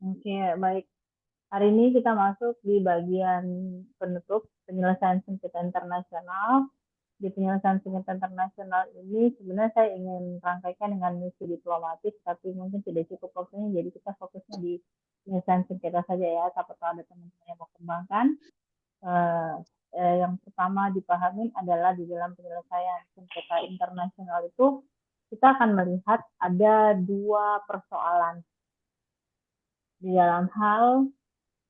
Oke, baik. Hari ini kita masuk di bagian penutup penyelesaian sengketa internasional. Di penyelesaian sengketa internasional ini sebenarnya saya ingin rangkaikan dengan misi diplomatik, tapi mungkin tidak cukup waktunya, jadi kita fokusnya di penyelesaian sengketa saja ya. Siapa tahu ada teman-teman yang mau kembangkan. Eh, yang pertama dipahami adalah di dalam penyelesaian sengketa internasional itu kita akan melihat ada dua persoalan di dalam hal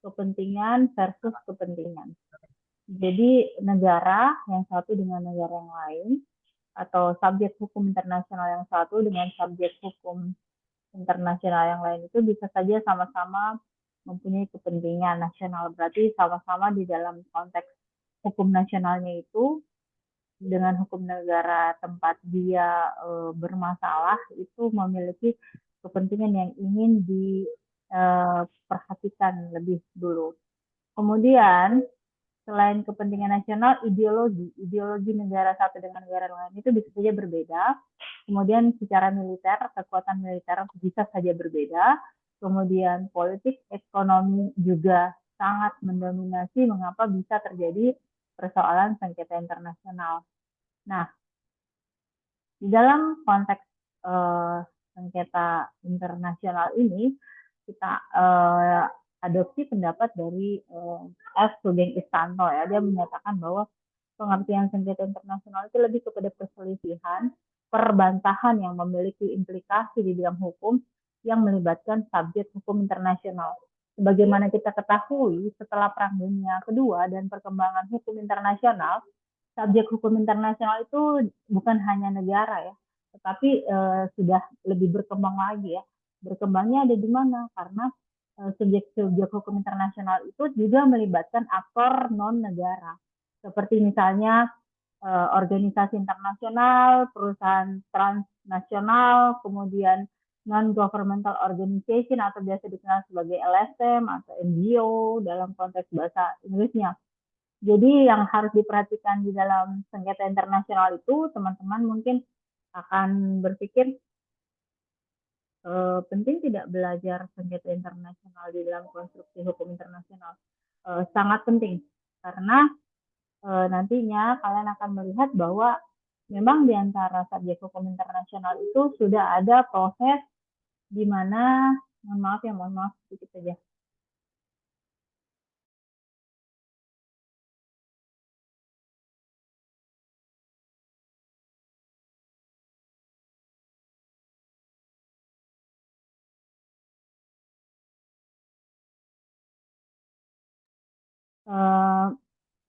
kepentingan versus kepentingan. Jadi negara yang satu dengan negara yang lain, atau subjek hukum internasional yang satu dengan subjek hukum internasional yang lain itu bisa saja sama-sama mempunyai kepentingan nasional. Berarti sama-sama di dalam konteks hukum nasionalnya itu dengan hukum negara tempat dia bermasalah itu memiliki kepentingan yang ingin diperhatikan lebih dulu. Kemudian selain kepentingan nasional, ideologi negara satu dengan negara lain itu bisa saja berbeda. Kemudian secara militer, kekuatan militer bisa saja berbeda. Kemudian politik, ekonomi juga sangat mendominasi mengapa bisa terjadi persoalan sengketa internasional. Nah, di dalam konteks sengketa internasional ini, kita adopsi pendapat dari F. Sugeng Istanto ya. Dia menyatakan bahwa pengertian sengketa internasional itu lebih kepada perselisihan, perbantahan yang memiliki implikasi di bidang hukum yang melibatkan subjek hukum internasional. Sebagaimana kita ketahui, setelah Perang Dunia Kedua dan perkembangan hukum internasional, subjek hukum internasional itu bukan hanya negara ya, tetapi sudah lebih berkembang lagi ya. Berkembangnya ada di mana? Karena subjek hukum internasional itu juga melibatkan aktor non negara, seperti misalnya organisasi internasional, perusahaan transnasional, kemudian non-governmental organization atau biasa dikenal sebagai LSM atau NGO dalam konteks bahasa Inggrisnya. Jadi yang harus diperhatikan di dalam sengketa internasional itu, teman-teman mungkin akan berpikir penting tidak belajar sengketa internasional di dalam konstruksi hukum internasional. Sangat penting karena nantinya kalian akan melihat bahwa memang di antara subjek hukum internasional itu sudah ada proses di mana, mohon maaf sedikit saja.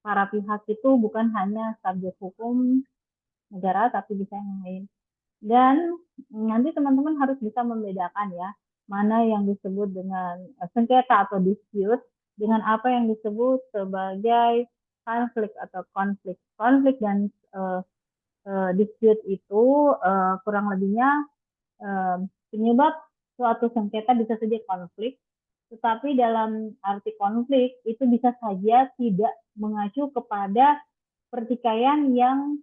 Para pihak itu bukan hanya subjek hukum negara, tapi bisa yang lain. Dan nanti teman-teman harus bisa membedakan ya, mana yang disebut dengan sengketa atau dispute, dengan apa yang disebut sebagai konflik atau konflik. Konflik dan dispute itu kurang lebihnya penyebab suatu sengketa bisa saja konflik, tetapi dalam arti konflik itu bisa saja tidak mengacu kepada pertikaian yang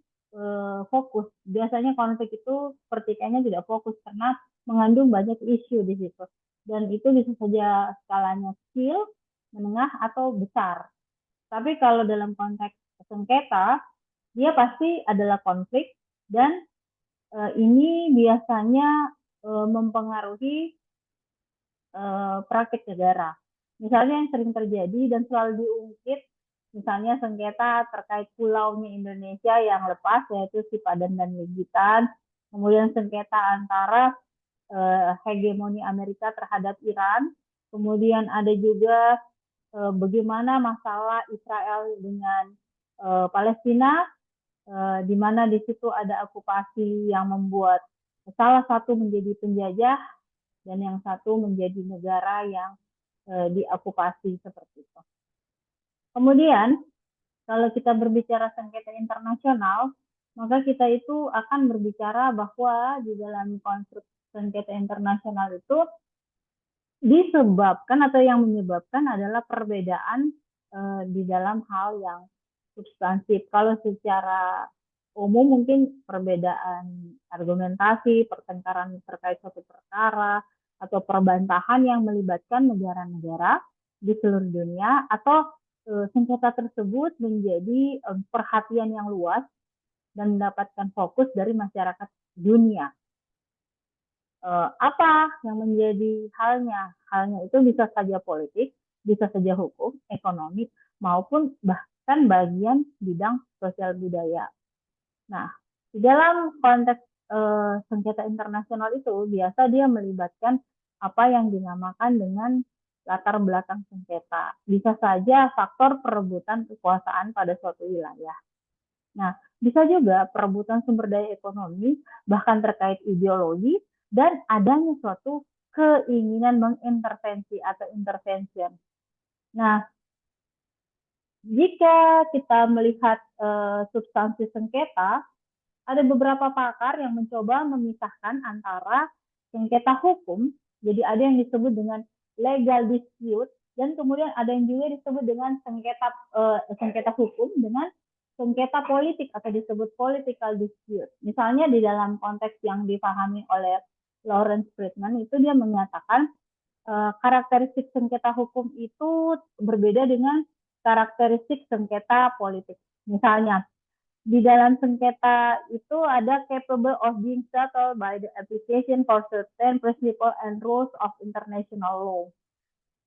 fokus. Biasanya konflik itu pertikaiannya tidak fokus karena mengandung banyak isu di situ. Dan itu bisa saja skalanya kecil, menengah, atau besar. Tapi kalau dalam konteks sengketa, dia pasti adalah konflik dan ini biasanya mempengaruhi praktik negara. Misalnya yang sering terjadi dan selalu diungkit, misalnya sengketa terkait pulaunya Indonesia yang lepas, yaitu Sipadan dan Legitan, kemudian sengketa antara hegemoni Amerika terhadap Iran, kemudian ada juga bagaimana masalah Israel dengan Palestina, di mana di situ ada okupasi yang membuat salah satu menjadi penjajah dan yang satu menjadi negara yang diokupasi seperti itu. Kemudian kalau kita berbicara sengketa internasional, maka kita itu akan berbicara bahwa di dalam konstruk sengketa internasional itu disebabkan atau yang menyebabkan adalah perbedaan di dalam hal yang substansif. Kalau secara umum mungkin perbedaan argumentasi, pertengkaran terkait suatu perkara, atau perbantahan yang melibatkan negara-negara di seluruh dunia, atau sengketa tersebut menjadi perhatian yang luas dan mendapatkan fokus dari masyarakat dunia. Apa yang menjadi halnya? Halnya itu bisa saja politik, bisa saja hukum, ekonomi, maupun bahkan bagian bidang sosial budaya. Nah, di dalam konteks sengketa internasional itu biasa dia melibatkan apa yang dinamakan dengan latar belakang sengketa. Bisa saja faktor perebutan kekuasaan pada suatu wilayah. Nah, bisa juga perebutan sumber daya ekonomi, bahkan terkait ideologi, dan adanya suatu keinginan mengintervensi atau intervention. Nah, jika kita melihat substansi sengketa, ada beberapa pakar yang mencoba memisahkan antara sengketa hukum, jadi ada yang disebut dengan legal dispute, dan kemudian ada yang juga disebut dengan sengketa hukum dengan sengketa politik atau disebut political dispute. Misalnya di dalam konteks yang dipahami oleh Lawrence Friedman itu dia menyatakan karakteristik sengketa hukum itu berbeda dengan karakteristik sengketa politik. Misalnya, di dalam sengketa itu ada capable of being settled by the application for certain principle and rules of international law.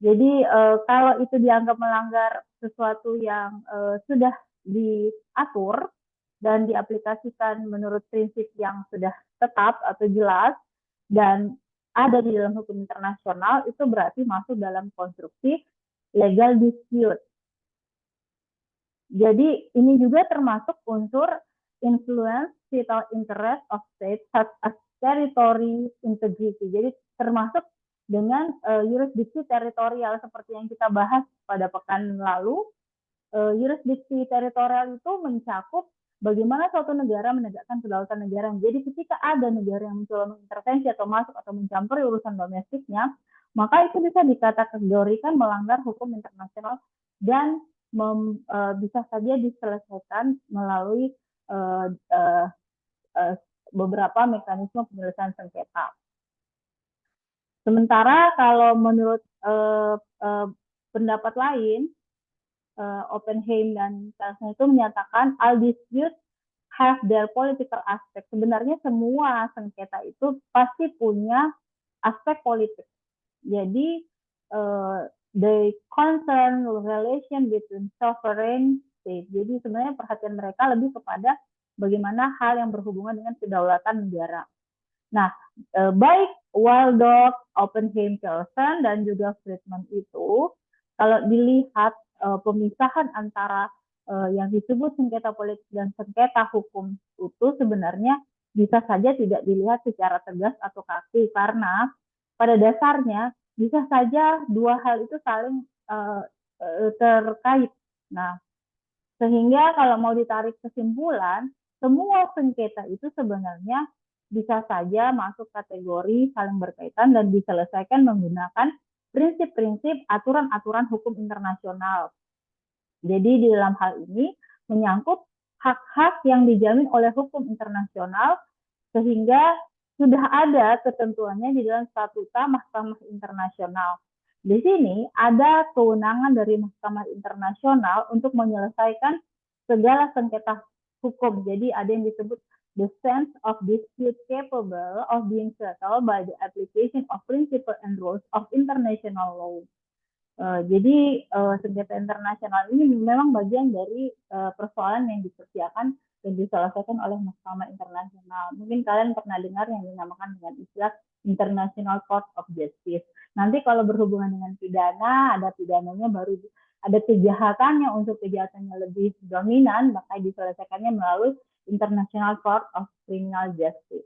Jadi kalau itu dianggap melanggar sesuatu yang sudah diatur dan diaplikasikan menurut prinsip yang sudah tetap atau jelas dan ada di dalam hukum internasional, itu berarti masuk dalam konstruksi legal dispute. Jadi ini juga termasuk unsur influence vital interest of state such as territory integrity. Jadi termasuk dengan jurisdiksi teritorial seperti yang kita bahas pada pekan lalu. Jurisdiksi teritorial itu mencakup bagaimana suatu negara menegakkan kedaulatan negara. Jadi ketika ada negara yang mencoba mengintervensi atau masuk atau mencampuri urusan domestiknya, maka itu bisa dikategorikan melanggar hukum internasional dan bisa saja diselesaikan melalui beberapa mekanisme penyelesaian sengketa. Sementara kalau menurut pendapat lain, Oppenheim dan Kelsen itu menyatakan all disputes have their political aspect. Sebenarnya semua sengketa itu pasti punya aspek politik. Jadi the concern relation between sovereign state. Jadi sebenarnya perhatian mereka lebih kepada bagaimana hal yang berhubungan dengan kedaulatan negara. Nah, baik Waldorf, Oppenheim, Kelsen dan juga Friedman itu kalau dilihat pemisahan antara yang disebut sengketa politik dan sengketa hukum itu sebenarnya bisa saja tidak dilihat secara tegas atau kaku karena pada dasarnya bisa saja dua hal itu saling terkait. Nah, sehingga kalau mau ditarik kesimpulan, semua sengketa itu sebenarnya bisa saja masuk kategori saling berkaitan dan diselesaikan menggunakan prinsip-prinsip aturan-aturan hukum internasional. Jadi di dalam hal ini menyangkut hak-hak yang dijamin oleh hukum internasional sehingga sudah ada ketentuannya di dalam statuta Mahkamah Internasional. Di sini ada kewenangan dari Mahkamah Internasional untuk menyelesaikan segala sengketa hukum. Jadi ada yang disebut the sense of dispute capable of being settled by the application of principle and rules of international law. Jadi sengketa internasional ini memang bagian dari persoalan yang dipersiapkan dan diselesaikan oleh Mahkamah Internasional. Mungkin kalian pernah dengar yang dinamakan dengan istilah International Court of Justice. Nanti kalau berhubungan dengan pidana, ada pidananya baru ada kejahatannya, untuk kejahatannya lebih dominan, maka diselesaikannya melalui International Court of Criminal Justice,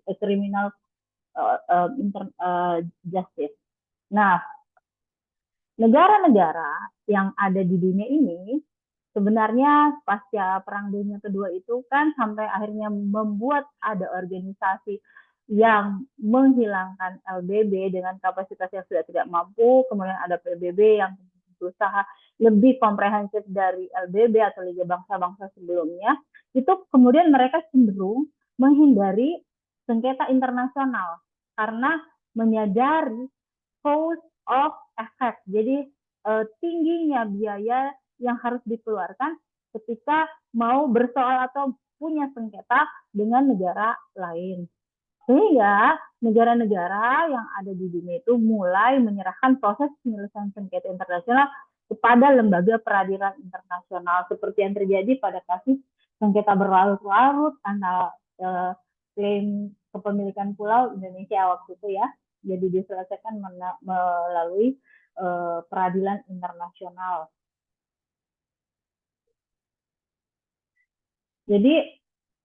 Justice. Nah, negara-negara yang ada di dunia ini sebenarnya pasca Perang Dunia Kedua itu kan sampai akhirnya membuat ada organisasi yang menghilangkan LBB dengan kapasitas yang sudah tidak mampu, kemudian ada PBB yang berusaha lebih komprehensif dari LBB atau Liga Bangsa-Bangsa sebelumnya, itu kemudian mereka cenderung menghindari sengketa internasional karena menyadari cost of effect. Jadi tingginya biaya yang harus dikeluarkan ketika mau bersoal atau punya sengketa dengan negara lain. Sehingga negara-negara yang ada di dunia itu mulai menyerahkan proses penyelesaian sengketa internasional kepada lembaga peradilan internasional seperti yang terjadi pada kasus sengketa berlarut-larut antara klaim kepemilikan pulau Indonesia waktu itu ya. Jadi diselesaikan melalui peradilan internasional. Jadi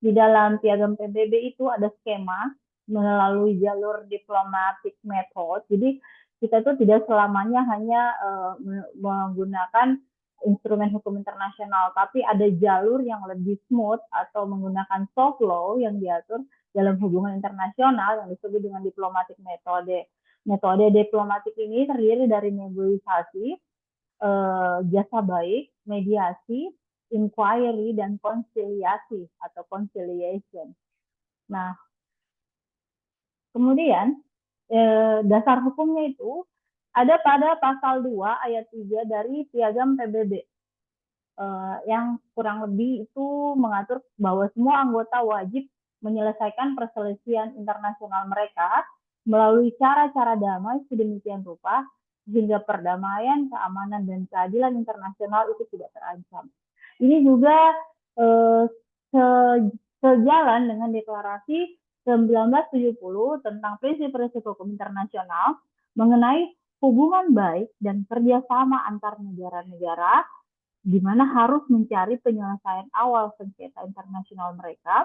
di dalam piagam PBB itu ada skema melalui jalur diplomatic method. Jadi kita tuh tidak selamanya hanya menggunakan instrumen hukum internasional, tapi ada jalur yang lebih smooth atau menggunakan soft law yang diatur dalam hubungan internasional yang disebut dengan diplomatic metode. Metode diplomatik ini terdiri dari negosiasi, jasa baik, mediasi, inquiry, dan konsiliasi atau conciliation. Nah, kemudian dasar hukumnya itu ada pada pasal 2 ayat 3 dari Piagam PBB yang kurang lebih itu mengatur bahwa semua anggota wajib menyelesaikan perselisihan internasional mereka melalui cara-cara damai sedemikian rupa sehingga perdamaian, keamanan, dan keadilan internasional itu tidak terancam. Ini juga sejalan dengan deklarasi 1970 tentang prinsip-prinsip hukum internasional mengenai hubungan baik dan kerjasama antar negara-negara di mana harus mencari penyelesaian awal sengketa internasional mereka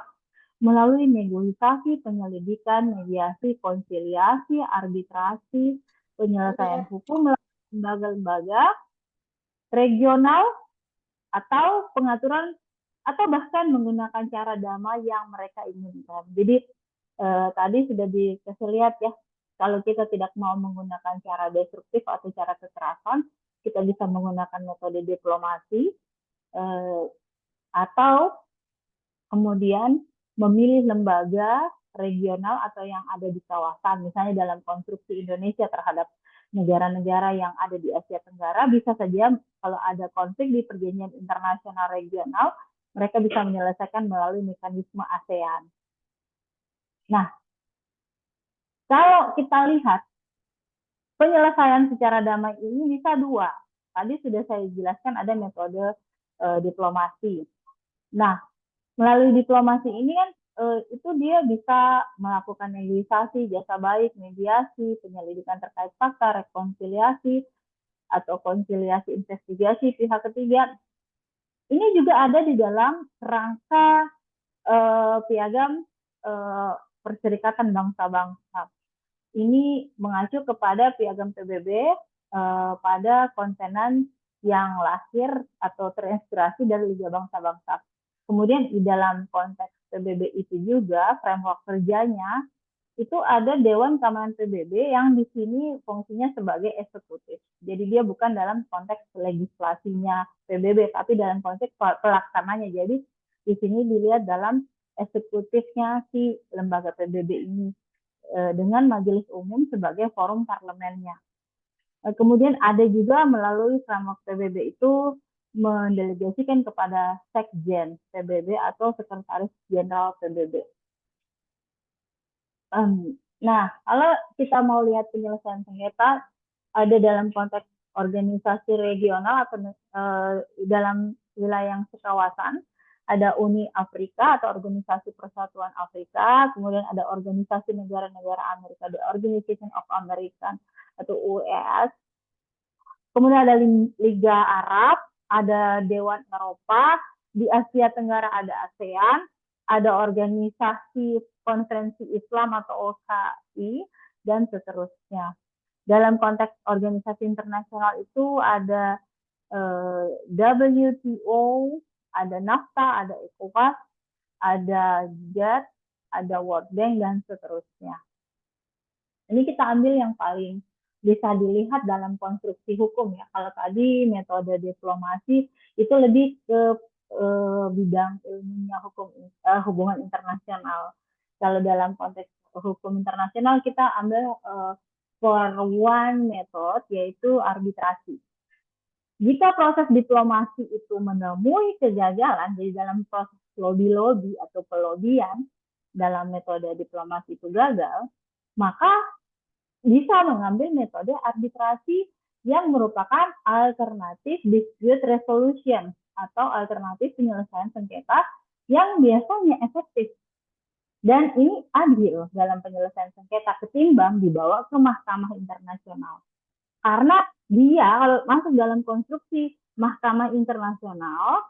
melalui negosiasi, penyelidikan, mediasi, konsiliasi, arbitrasi, penyelesaian hukum melalui lembaga-lembaga regional atau pengaturan atau bahkan menggunakan cara damai yang mereka inginkan. Jadi tadi sudah dikasih lihat ya, kalau kita tidak mau menggunakan cara destruktif atau cara kekerasan, kita bisa menggunakan metode diplomasi atau kemudian memilih lembaga regional atau yang ada di kawasan. Misalnya dalam konstruksi Indonesia terhadap negara-negara yang ada di Asia Tenggara, bisa saja kalau ada konflik di perjanjian internasional regional, mereka bisa menyelesaikan melalui mekanisme ASEAN. Nah, kalau kita lihat penyelesaian secara damai ini bisa dua. Tadi sudah saya jelaskan ada metode diplomasi. Nah, melalui diplomasi ini kan itu dia bisa melakukan negosiasi, jasa baik, mediasi, penyelidikan terkait fakta, rekonsiliasi, atau konsiliasi investigasi pihak ketiga. Ini juga ada di dalam rangka piagam Perserikatan Bangsa-Bangsa. Ini mengacu kepada piagam PBB pada konvenan yang lahir atau terinspirasi dari Liga Bangsa-Bangsa. Kemudian di dalam konteks PBB itu juga framework kerjanya itu ada Dewan Keamanan PBB yang di sini fungsinya sebagai eksekutif. Jadi dia bukan dalam konteks legislasinya PBB, tapi dalam konteks pelaksananya. Jadi di sini dilihat dalam eksekutifnya si lembaga PBB ini dengan Majelis Umum sebagai forum parlemennya. Kemudian ada juga melalui framework PBB itu mendelegasikan kepada Sekjen PBB atau Sekretaris Jenderal PBB. Nah, kalau kita mau lihat penyelesaian sengketa ada dalam konteks organisasi regional atau dalam wilayah yang sekawasan, ada Uni Afrika atau Organisasi Persatuan Afrika, kemudian ada Organisasi Negara-Negara Amerika, the Organization of American atau UES, kemudian ada Liga Arab, ada Dewan Eropa, di Asia Tenggara ada ASEAN, ada Organisasi Konferensi Islam atau OKI, dan seterusnya. Dalam konteks organisasi internasional itu ada WTO, ada NAFTA, ada ECOWAS, ada GATT, ada World Bank, dan seterusnya. Ini kita ambil yang paling bisa dilihat dalam konstruksi hukum ya. Kalau tadi metode diplomasi itu lebih ke bidang ilmunya hukum hubungan internasional. Kalau dalam konteks hukum internasional kita ambil for one method, yaitu arbitrasi. Jika proses diplomasi itu menemui kegagalan, jadi dalam proses lobby-lobby atau pelobian dalam metode diplomasi itu gagal, maka bisa mengambil metode arbitrasi yang merupakan alternatif dispute resolution atau alternatif penyelesaian sengketa yang biasanya efektif. Dan ini adil dalam penyelesaian sengketa ketimbang dibawa ke mahkamah internasional. Karena dia kalau masuk dalam konstruksi mahkamah internasional,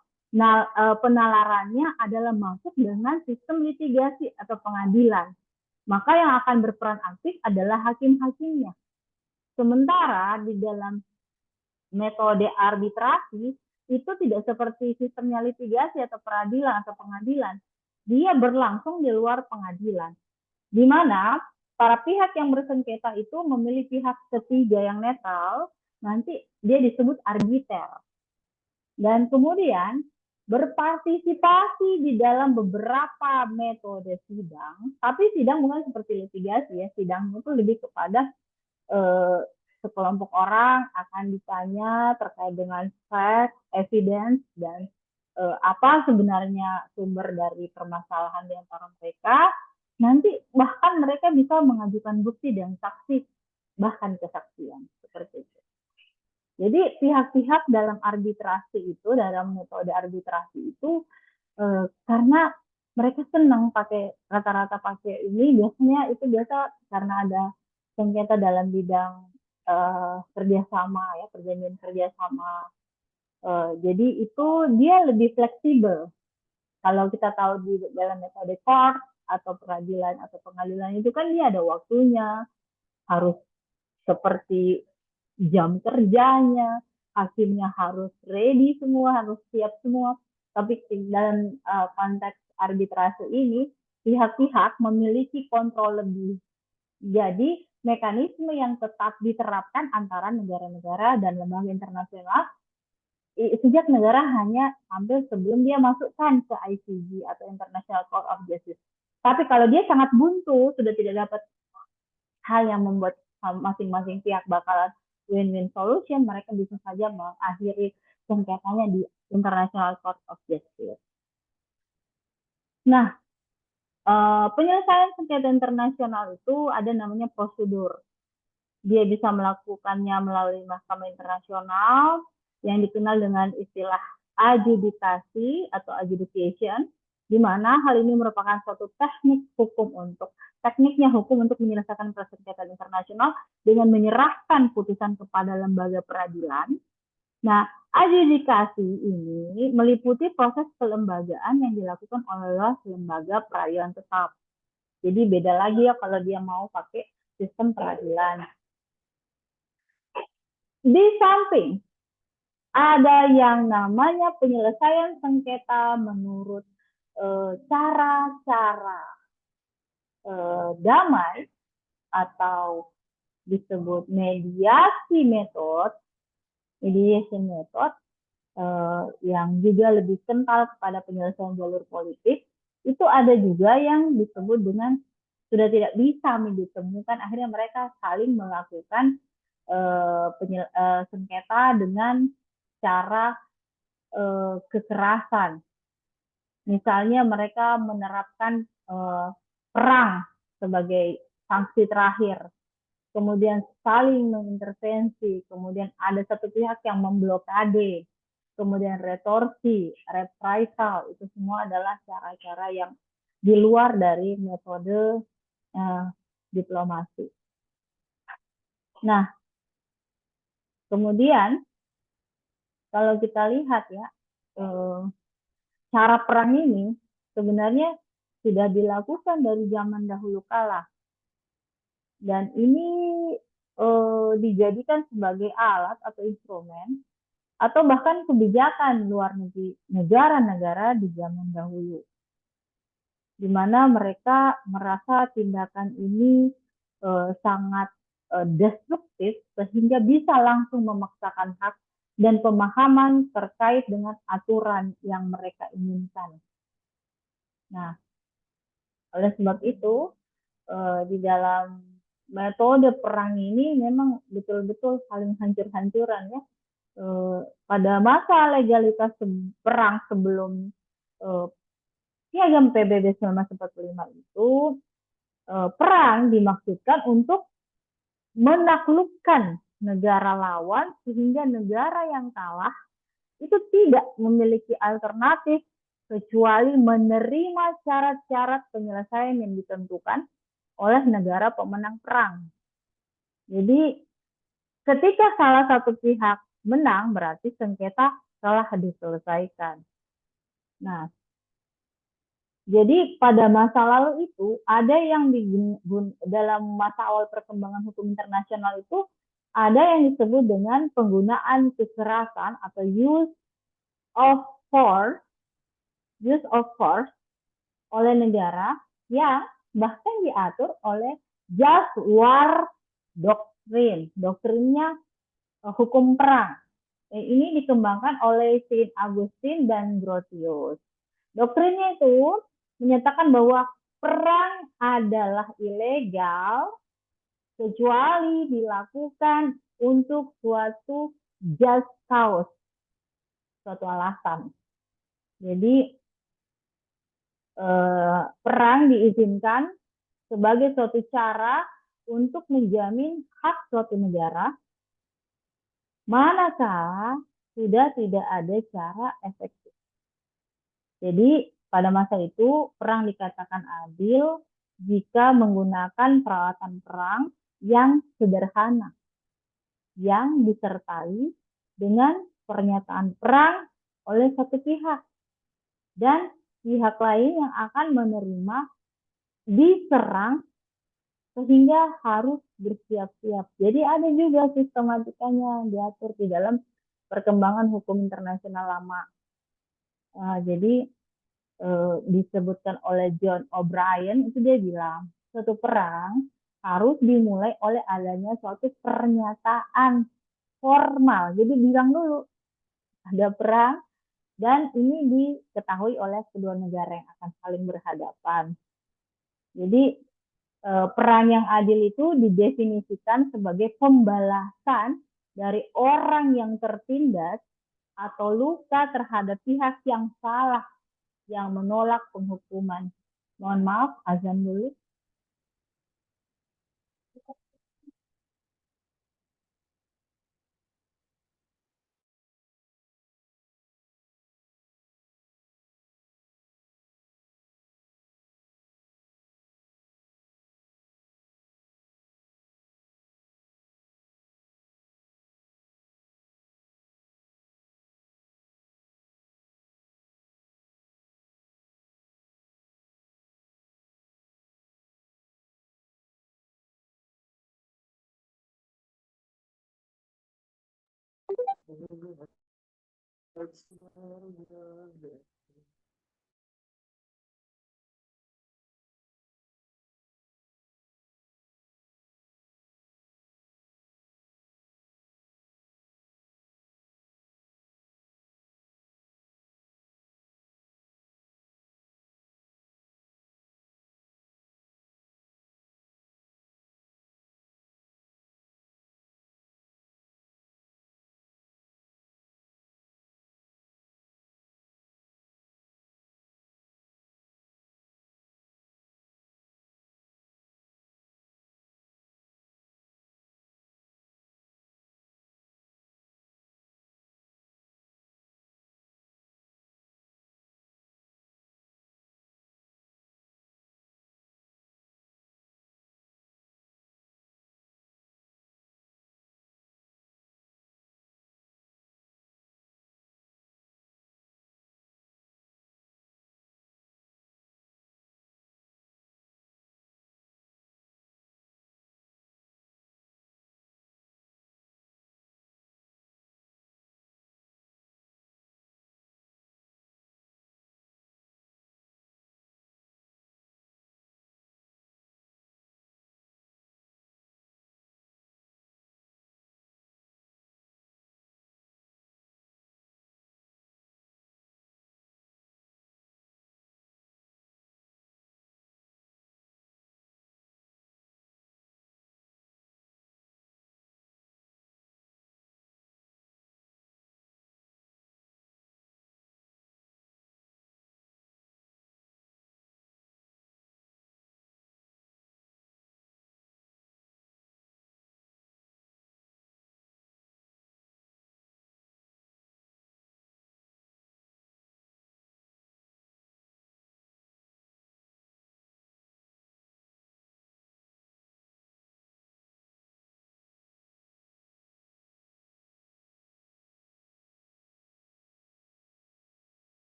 penalarannya adalah masuk dengan sistem litigasi atau pengadilan. Maka yang akan berperan aktif adalah hakim-hakimnya. Sementara di dalam metode arbitrasi itu tidak seperti sistemnya litigasi atau peradilan atau pengadilan. Dia berlangsung di luar pengadilan. Di mana para pihak yang bersengketa itu memilih pihak ketiga yang netral, nanti dia disebut arbiter. Dan kemudian berpartisipasi di dalam beberapa metode sidang, tapi sidang bukan seperti litigasi ya, sidang itu lebih kepada sekelompok orang akan ditanya terkait dengan fact, evidence, dan apa sebenarnya sumber dari permasalahan di antara mereka. Nanti bahkan mereka bisa mengajukan bukti dan saksi, bahkan kesaksian, seperti itu. Jadi pihak-pihak dalam arbitrasi itu, dalam metode arbitrasi itu, karena mereka senang rata-rata pakai ini, biasanya itu karena ada sengketa dalam bidang kerjasama, ya, perjanjian kerjasama. Jadi itu dia lebih fleksibel. Kalau kita tahu di dalam metode court atau peradilan atau pengadilan itu kan dia ada waktunya, harus seperti jam kerjanya, hakimnya harus ready semua, harus siap semua. Tapi dalam konteks arbitrase ini, pihak-pihak memiliki kontrol lebih. Jadi mekanisme yang tetap diterapkan antara negara-negara dan lembaga internasional sejak negara hanya ambil sebelum dia masukkan ke ICJ atau International Court of Justice. Tapi kalau dia sangat buntu, sudah tidak dapat hal yang membuat masing-masing pihak bakalan win-win solution, mereka bisa saja mengakhiri sengketanya di International Court of Justice. Nah, penyelesaian sengketa internasional itu ada namanya prosedur. Dia bisa melakukannya melalui mahkamah internasional yang dikenal dengan istilah adjudikasi atau adjudication, di mana hal ini merupakan suatu tekniknya hukum untuk menyelesaikan persengketaan internasional dengan menyerahkan putusan kepada lembaga peradilan. Nah, adjudikasi ini meliputi proses kelembagaan yang dilakukan oleh lembaga peradilan tetap. Jadi beda lagi ya kalau dia mau pakai sistem peradilan. Di samping ada yang namanya penyelesaian sengketa menurut cara-cara damai atau disebut mediation method yang juga lebih kental kepada penyelesaian jalur politik. Itu ada juga yang disebut dengan sudah tidak bisa ditemukan, akhirnya mereka saling melakukan sengketa dengan cara kekerasan. Misalnya mereka menerapkan perang sebagai sanksi terakhir, kemudian saling mengintervensi, kemudian ada satu pihak yang memblokade, kemudian retorsi, reprisal, itu semua adalah cara-cara yang di luar dari metode diplomasi. Nah, kemudian kalau kita lihat ya, cara perang ini sebenarnya sudah dilakukan dari zaman dahulu kala. Dan ini dijadikan sebagai alat atau instrumen atau bahkan kebijakan luar negeri negara-negara di zaman dahulu. Di mana mereka merasa tindakan ini sangat destruktif sehingga bisa langsung memaksakan hak dan pemahaman terkait dengan aturan yang mereka inginkan. Nah, oleh sebab itu, di dalam metode perang ini memang betul-betul saling hancur-hancuran ya. Pada masa legalitas perang sebelum Piagam PBB 1945 itu, perang dimaksudkan untuk menaklukkan negara lawan sehingga negara yang kalah itu tidak memiliki alternatif kecuali menerima syarat-syarat penyelesaian yang ditentukan oleh negara pemenang perang. Jadi ketika salah satu pihak menang berarti sengketa telah diselesaikan. Nah, jadi pada masa lalu itu ada yang dalam masa awal perkembangan hukum internasional itu ada yang disebut dengan penggunaan kekerasan atau of force, use of force oleh negara yang bahkan diatur oleh just war doctrine. Doktrinnya hukum perang. Ini dikembangkan oleh Saint Augustine dan Grotius. Doktrinnya itu menyatakan bahwa perang adalah ilegal kecuali dilakukan untuk suatu just cause, suatu alasan. Jadi perang diizinkan sebagai suatu cara untuk menjamin hak suatu negara, manakala sudah tidak ada cara efektif. Jadi pada masa itu perang dikatakan adil jika menggunakan peralatan perang yang sederhana, yang disertai dengan pernyataan perang oleh satu pihak dan pihak lain yang akan menerima diserang sehingga harus bersiap-siap. Jadi ada juga sistematikanya diatur di dalam perkembangan hukum internasional lama. Jadi disebutkan oleh John O'Brien itu dia bilang suatu perang harus dimulai oleh adanya suatu pernyataan formal. Jadi bilang dulu ada perang dan ini diketahui oleh kedua negara yang akan saling berhadapan. Jadi perang yang adil itu didefinisikan sebagai pembalasan dari orang yang tertindas atau luka terhadap pihak yang salah yang menolak penghukuman. Mohon maaf, azan dulu.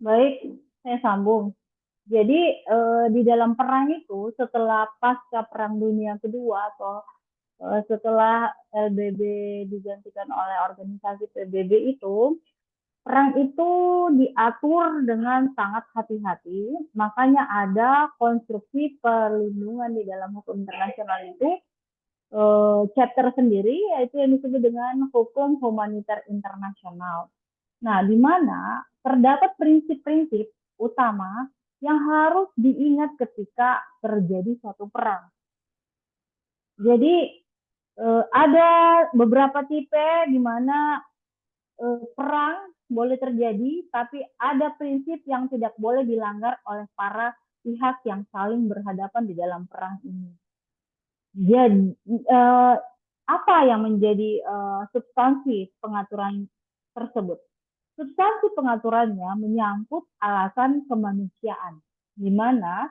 Baik, saya sambung. Jadi di dalam perang itu setelah pasca Perang Dunia Kedua atau setelah LBB digantikan oleh organisasi PBB itu, perang itu diatur dengan sangat hati-hati. Makanya ada konstruksi perlindungan di dalam hukum internasional itu chapter sendiri, yaitu yang disebut dengan hukum humaniter internasional. Nah, di mana terdapat prinsip-prinsip utama yang harus diingat ketika terjadi suatu perang. Jadi ada beberapa tipe di mana perang boleh terjadi, tapi ada prinsip yang tidak boleh dilanggar oleh para pihak yang saling berhadapan di dalam perang ini. Jadi apa yang menjadi substansi pengaturan tersebut? Substansi pengaturannya menyangkut alasan kemanusiaan, di mana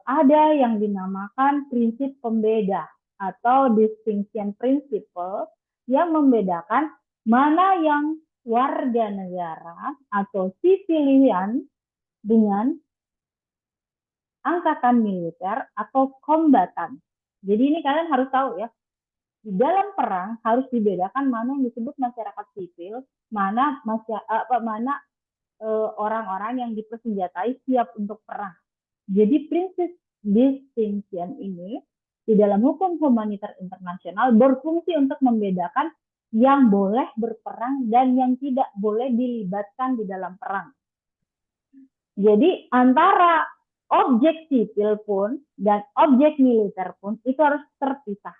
ada yang dinamakan prinsip pembeda atau distinction principle yang membedakan mana yang warga negara atau sivilian dengan angkatan militer atau kombatan. Jadi ini kalian harus tahu ya, di dalam perang harus dibedakan mana yang disebut masyarakat sipil, mana orang-orang yang dipersenjatai siap untuk perang. Jadi prinsip distinction ini di dalam hukum humaniter internasional berfungsi untuk membedakan yang boleh berperang dan yang tidak boleh dilibatkan di dalam perang. Jadi antara objek sipil pun dan objek militer pun itu harus terpisah.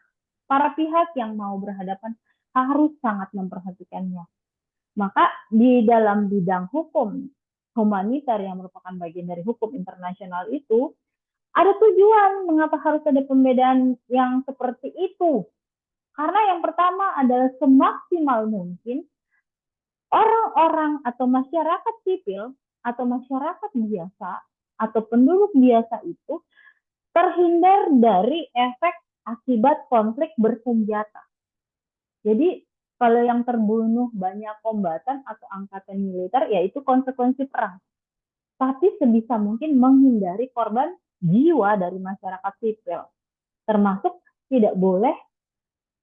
Para pihak yang mau berhadapan harus sangat memperhatikannya. Maka di dalam bidang hukum humaniter yang merupakan bagian dari hukum internasional itu, ada tujuan mengapa harus ada pembedaan yang seperti itu. Karena yang pertama adalah semaksimal mungkin orang-orang atau masyarakat sipil atau masyarakat biasa atau penduduk biasa itu terhindar dari efek akibat konflik bersenjata. Jadi kalau yang terbunuh banyak kombatan atau angkatan militer, yaitu konsekuensi perang. Tapi sebisa mungkin menghindari korban jiwa dari masyarakat sipil. Termasuk tidak boleh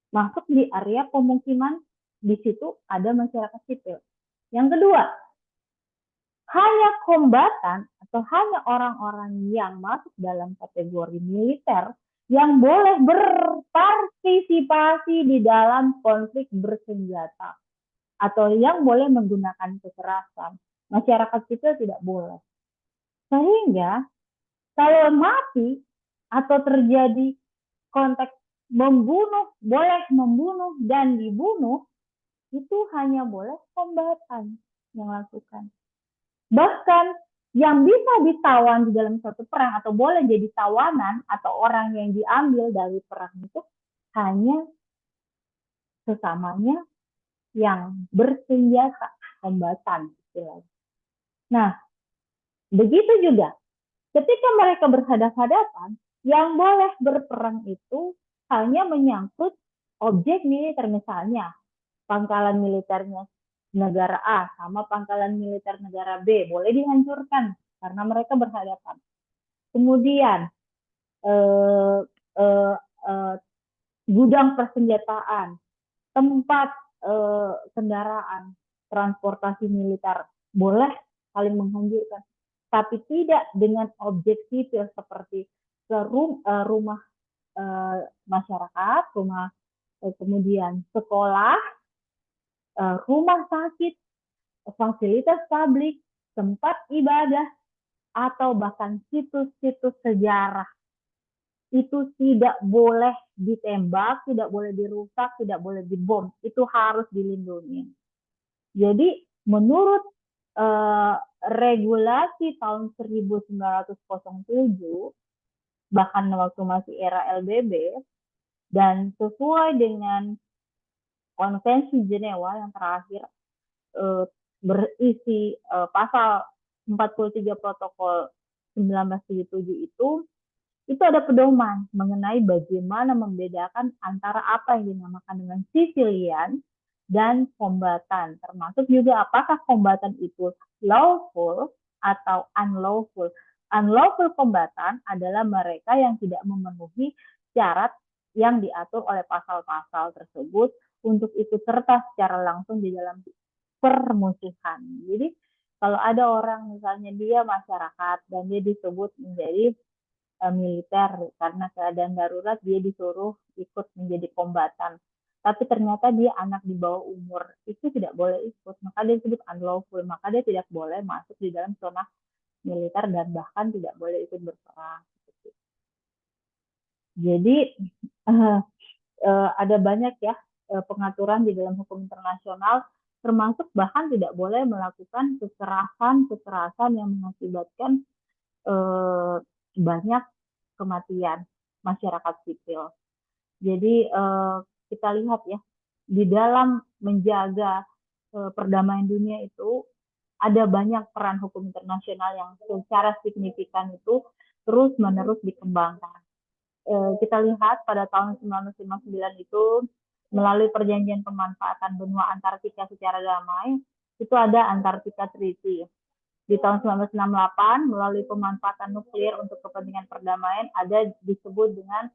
masuk di area pemukiman, di situ ada masyarakat sipil. Yang kedua, hanya kombatan atau hanya orang-orang yang masuk dalam kategori militer yang boleh berpartisipasi di dalam konflik bersenjata atau yang boleh menggunakan kekerasan. Masyarakat sipil tidak boleh. Sehingga kalau mati atau terjadi konteks membunuh, boleh membunuh dan dibunuh, itu hanya boleh kombatan yang lakukan. Bahkan yang bisa ditawan di dalam suatu perang atau boleh jadi tawanan atau orang yang diambil dari perang itu hanya sesamanya yang bersenjata, kombatan istilahnya. Nah, begitu juga ketika mereka berhadapan-hadapan, yang boleh berperang itu hanya menyangkut objek militer, misalnya pangkalan militernya negara A sama pangkalan militer negara B boleh dihancurkan karena mereka berhadapan. Kemudian gudang persenjataan, tempat kendaraan, transportasi militer boleh saling menghancurkan, tapi tidak dengan objek sipil seperti rumah masyarakat, rumah kemudian sekolah, rumah sakit, fasilitas publik, tempat ibadah, atau bahkan situs-situs sejarah. Itu tidak boleh ditembak, tidak boleh dirusak, tidak boleh dibom. Itu harus dilindungi. Jadi menurut regulasi tahun 1907, bahkan waktu masih era LBB, dan sesuai dengan konvensi Jenewa yang terakhir berisi pasal 43 protokol 1977 itu ada pedoman mengenai bagaimana membedakan antara apa yang dinamakan dengan sivilian dan kombatan. Termasuk juga apakah kombatan itu lawful atau unlawful. Unlawful kombatan adalah mereka yang tidak memenuhi syarat yang diatur oleh pasal-pasal tersebut untuk ikut serta secara langsung di dalam permusuhan. Jadi kalau ada orang misalnya dia masyarakat dan dia disebut menjadi militer karena keadaan darurat, dia disuruh ikut menjadi kombatan. Tapi ternyata dia anak di bawah umur, itu tidak boleh ikut, maka dia disebut unlawful, maka dia tidak boleh masuk di dalam zona militer dan bahkan tidak boleh ikut berperang. Jadi ada banyak ya pengaturan di dalam hukum internasional, termasuk bahkan tidak boleh melakukan kekerasan yang mengakibatkan banyak kematian masyarakat sipil. Jadi kita lihat ya, di dalam menjaga perdamaian dunia itu ada banyak peran hukum internasional yang secara signifikan itu terus-menerus dikembangkan. Kita lihat pada tahun 1959 itu melalui perjanjian pemanfaatan benua Antartika secara damai, itu ada Antarctica Treaty. Di tahun 1968 melalui pemanfaatan nuklir untuk kepentingan perdamaian ada disebut dengan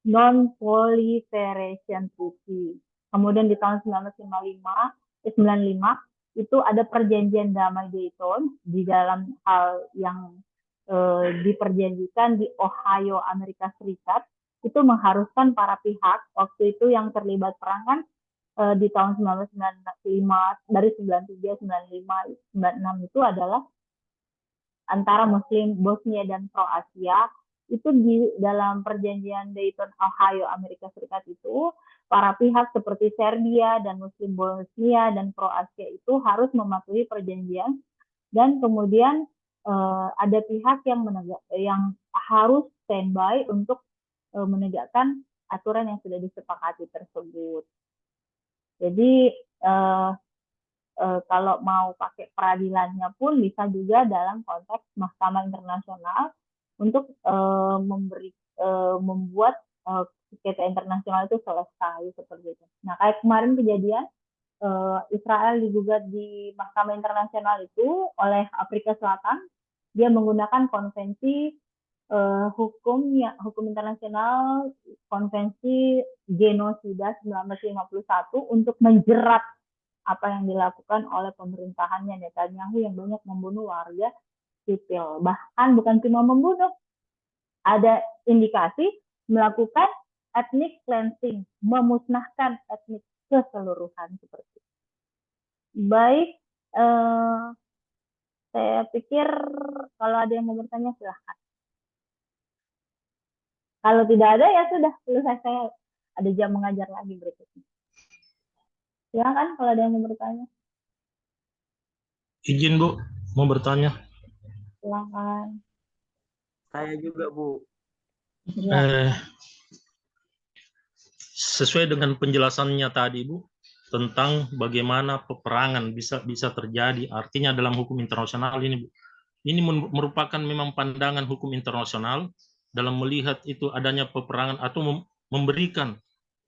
Non-Proliferation Treaty. Kemudian di tahun 1995 itu ada perjanjian damai Dayton di dalam hal yang diperjanjikan di Ohio, Amerika Serikat, itu mengharuskan para pihak waktu itu yang terlibat perang kan di tahun 1995 dari 93, 95, 96 itu adalah antara Muslim Bosnia dan Kroasia. Itu di dalam perjanjian Dayton, Ohio, Amerika Serikat itu para pihak seperti Serbia dan Muslim Bosnia dan Kroasia itu harus mematuhi perjanjian, dan kemudian ada pihak yang harus standby untuk menegakkan aturan yang sudah disepakati tersebut. Jadi kalau mau pakai peradilannya pun bisa juga dalam konteks Mahkamah Internasional untuk membuat sengketa internasional itu selesai seperti itu. Nah, kayak kemarin kejadian Israel digugat di Mahkamah Internasional itu oleh Afrika Selatan, dia menggunakan konvensi hukum internasional, konvensi genosida 1951 untuk menjerat apa yang dilakukan oleh pemerintahannya Netanyahu yang banyak membunuh warga sipil. Bahkan bukan cuma membunuh, ada indikasi melakukan ethnic cleansing, memusnahkan etnik keseluruhan seperti itu. Baik, saya pikir kalau ada yang mau bertanya silahkan. Kalau tidak ada ya sudah, selesai, saya ada jam mengajar lagi berikutnya. Silahkan kalau ada yang mau bertanya. Izin Bu, mau bertanya. Silahkan. Saya juga Bu. Sesuai dengan penjelasannya tadi Bu tentang bagaimana peperangan bisa terjadi, artinya dalam hukum internasional ini Bu, ini merupakan memang pandangan hukum internasional dalam melihat itu adanya peperangan atau memberikan,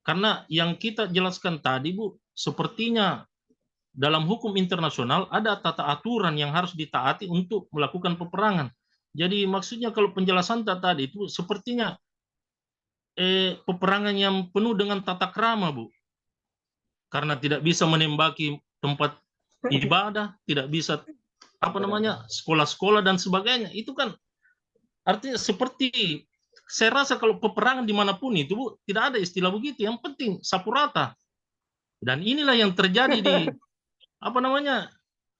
karena yang kita jelaskan tadi Bu, sepertinya dalam hukum internasional ada tata aturan yang harus ditaati untuk melakukan peperangan. Jadi maksudnya kalau penjelasan tadi itu sepertinya peperangan yang penuh dengan tata krama Bu, karena tidak bisa menembaki tempat ibadah, tidak bisa sekolah-sekolah dan sebagainya. Itu kan artinya seperti, saya rasa kalau peperangan dimanapun itu Bu, tidak ada istilah begitu, yang penting sapu rata. Dan inilah yang terjadi di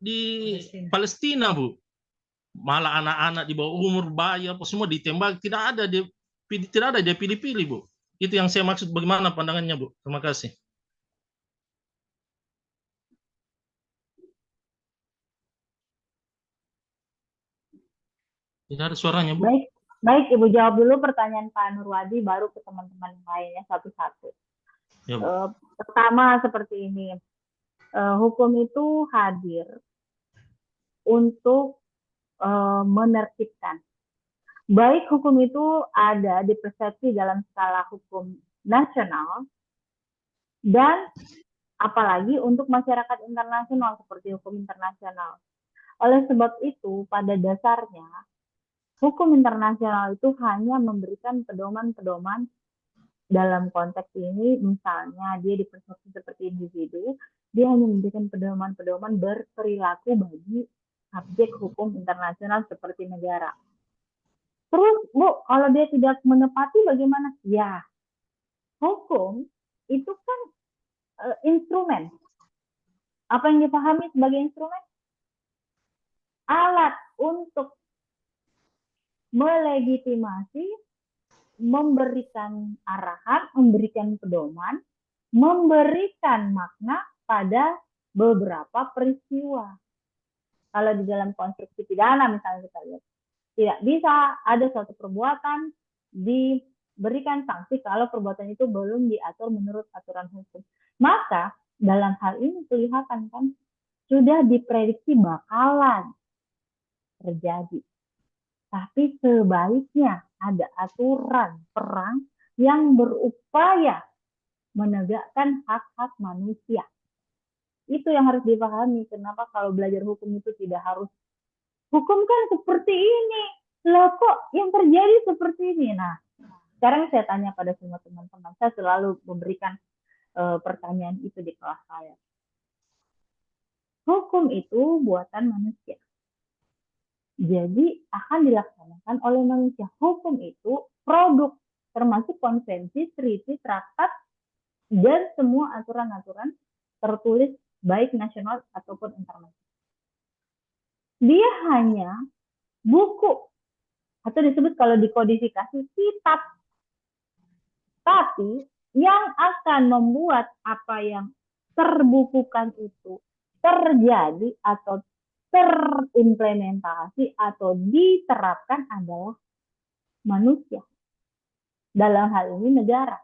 di Palestina Bu, malah anak-anak di bawah umur, bayi apa semua ditembak, tidak ada dia pilih-pilih Bu. Itu yang saya maksud, bagaimana pandangannya Bu? Terima kasih. Tidak ada suaranya Bu. Baik, Ibu jawab dulu pertanyaan Pak Nurwadi, baru ke teman-teman lainnya satu-satu. Ya, pertama seperti ini, hukum itu hadir untuk menertibkan. Baik hukum itu ada di persepsi dalam skala hukum nasional dan apalagi untuk masyarakat internasional seperti hukum internasional. Oleh sebab itu, pada dasarnya, hukum internasional itu hanya memberikan pedoman-pedoman dalam konteks ini, misalnya dia dipersepsi seperti individu, dia hanya memberikan pedoman-pedoman berperilaku bagi subjek hukum internasional seperti negara. Terus, Bu, kalau dia tidak menepati bagaimana? Ya, hukum itu kan instrumen. Apa yang dipahami sebagai instrumen? Alat untuk melegitimasi, memberikan arahan, memberikan pedoman, memberikan makna pada beberapa peristiwa. Kalau di dalam konstruksi pidana misalnya kita lihat, tidak bisa ada suatu perbuatan diberikan sanksi kalau perbuatan itu belum diatur menurut aturan hukum. Maka dalam hal ini kelihatan kan sudah diprediksi bakalan terjadi. Tapi sebaliknya ada aturan perang yang berupaya menegakkan hak-hak manusia. Itu yang harus dipahami. Kenapa kalau belajar hukum itu tidak harus hukum kan seperti ini. Loh kok yang terjadi seperti ini? Nah, sekarang saya tanya pada semua teman-teman. Saya selalu memberikan pertanyaan itu di kelas saya. Hukum itu buatan manusia. Jadi akan dilaksanakan oleh manusia. Hukum itu produk, termasuk konvensi, treaty, traktat, dan semua aturan-aturan tertulis baik nasional ataupun internasional. Dia hanya buku, atau disebut kalau dikodifikasi kitab. Tapi yang akan membuat apa yang terbukukan itu terjadi atau terimplementasi atau diterapkan adalah manusia. Dalam hal ini negara.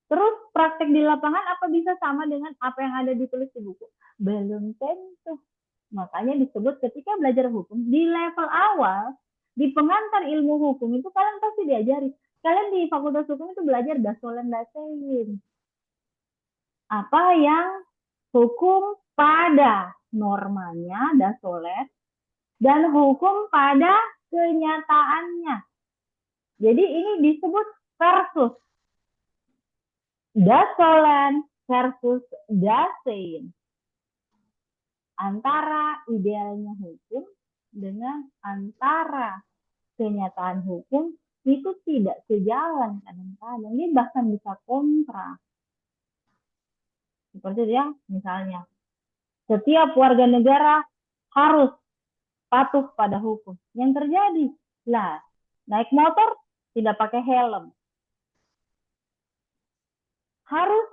Terus praktek di lapangan apa bisa sama dengan apa yang ada ditulis di buku? Belum tentu. Makanya disebut ketika belajar hukum, di level awal, di pengantar ilmu hukum itu kalian pasti diajari. Kalian di Fakultas Hukum itu belajar dasolen dasein. Apa yang hukum pada normanya, dasolen, dan hukum pada kenyataannya. Jadi ini disebut versus. Dasolen versus dasein. Antara idealnya hukum dengan antara kenyataan hukum itu tidak sejalan kadang-kadang. Ini bahkan bisa kontra. Seperti dia misalnya, setiap warga negara harus patuh pada hukum. Yang terjadi, lah, naik motor tidak pakai helm. Harus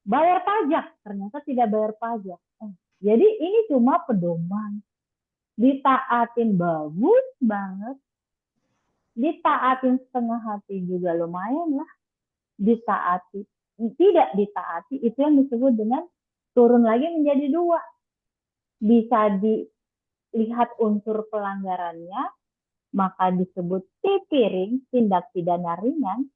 bayar pajak, ternyata tidak bayar pajak. Jadi ini cuma pedoman. Ditaatin bagus banget. Ditaatin setengah hati juga lumayan lah. Ditaati, tidak ditaati, itu yang disebut dengan turun lagi menjadi 2. Bisa dilihat unsur pelanggarannya, maka disebut pipiring, tindak pidana ringan,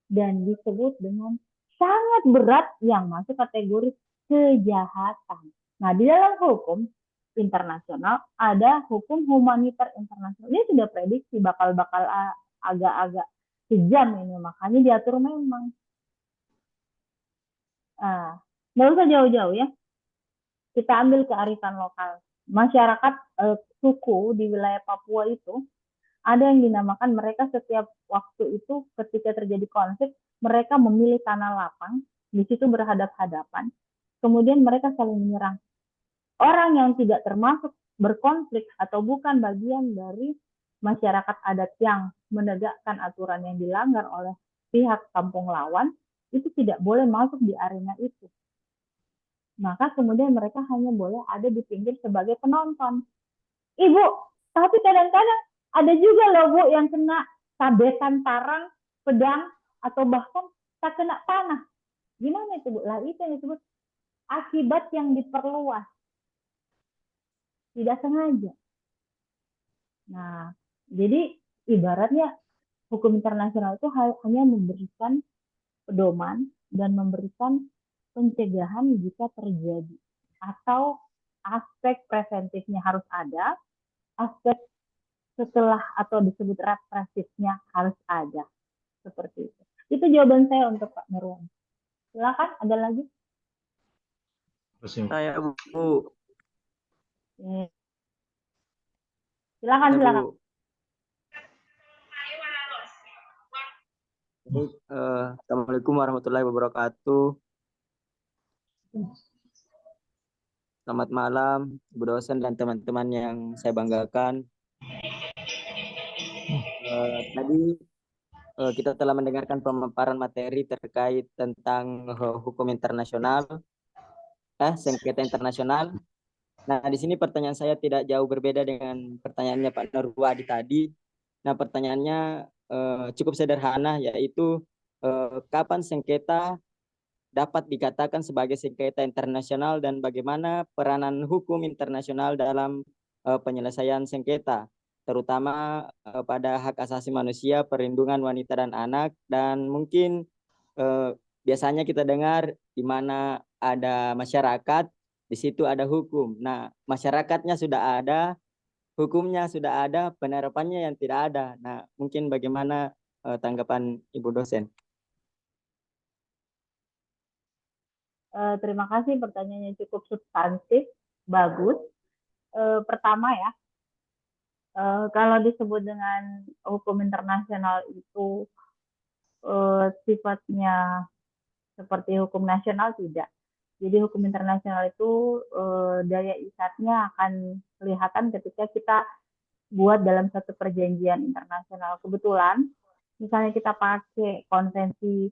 dan disebut dengan sangat berat yang masuk kategori kejahatan. Nah, di dalam hukum internasional ada hukum humaniter internasional. Dia sudah prediksi bakal agak-agak kejam ini, makanya diatur memang. Nggak usah jauh-jauh ya. Kita ambil kearifan lokal. Masyarakat suku di wilayah Papua itu ada yang dinamakan mereka setiap waktu itu ketika terjadi konflik, mereka memilih tanah lapang, di situ berhadap-hadapan, kemudian mereka saling menyerang. Orang yang tidak termasuk berkonflik atau bukan bagian dari masyarakat adat yang menegakkan aturan yang dilanggar oleh pihak kampung lawan, itu tidak boleh masuk di arena itu. Maka kemudian mereka hanya boleh ada di pinggir sebagai penonton. Ibu, tapi kadang-kadang ada juga loh Bu yang kena sabetan parang, pedang, atau bahkan tak kena panah. Gimana itu Bu? Lah itu yang disebut akibat yang diperluas. Tidak sengaja. Nah, jadi ibaratnya hukum internasional itu hanya memberikan pedoman, dan memberikan pencegahan jika terjadi. Atau aspek preventifnya harus ada, aspek setelah atau disebut represifnya harus ada. Seperti itu. Itu jawaban saya untuk Pak Nurwan. Silakan, ada lagi? Saya, Bu. Silakan, Saya, silakan. Bu. Assalamualaikum warahmatullahi wabarakatuh. Selamat malam, Bu dosen dan teman-teman yang saya banggakan. Tadi kita telah mendengarkan pemaparan materi terkait tentang hukum internasional, sengketa internasional. Nah, di sini pertanyaan saya tidak jauh berbeda dengan pertanyaannya Pak Nurwadi tadi. Nah, pertanyaannya cukup sederhana, yaitu kapan sengketa dapat dikatakan sebagai sengketa internasional dan bagaimana peranan hukum internasional dalam penyelesaian sengketa, terutama pada hak asasi manusia, perlindungan wanita dan anak, dan mungkin biasanya kita dengar di mana ada masyarakat, di situ ada hukum. Nah, masyarakatnya sudah ada, hukumnya sudah ada, penerapannya yang tidak ada. Nah, mungkin bagaimana tanggapan Ibu dosen? Terima kasih, pertanyaannya cukup substantif, bagus. Pertama ya, kalau disebut dengan hukum internasional itu sifatnya seperti hukum nasional, tidak. Jadi hukum internasional itu daya ikatnya akan kelihatan ketika kita buat dalam satu perjanjian internasional. Kebetulan, misalnya kita pakai konvensi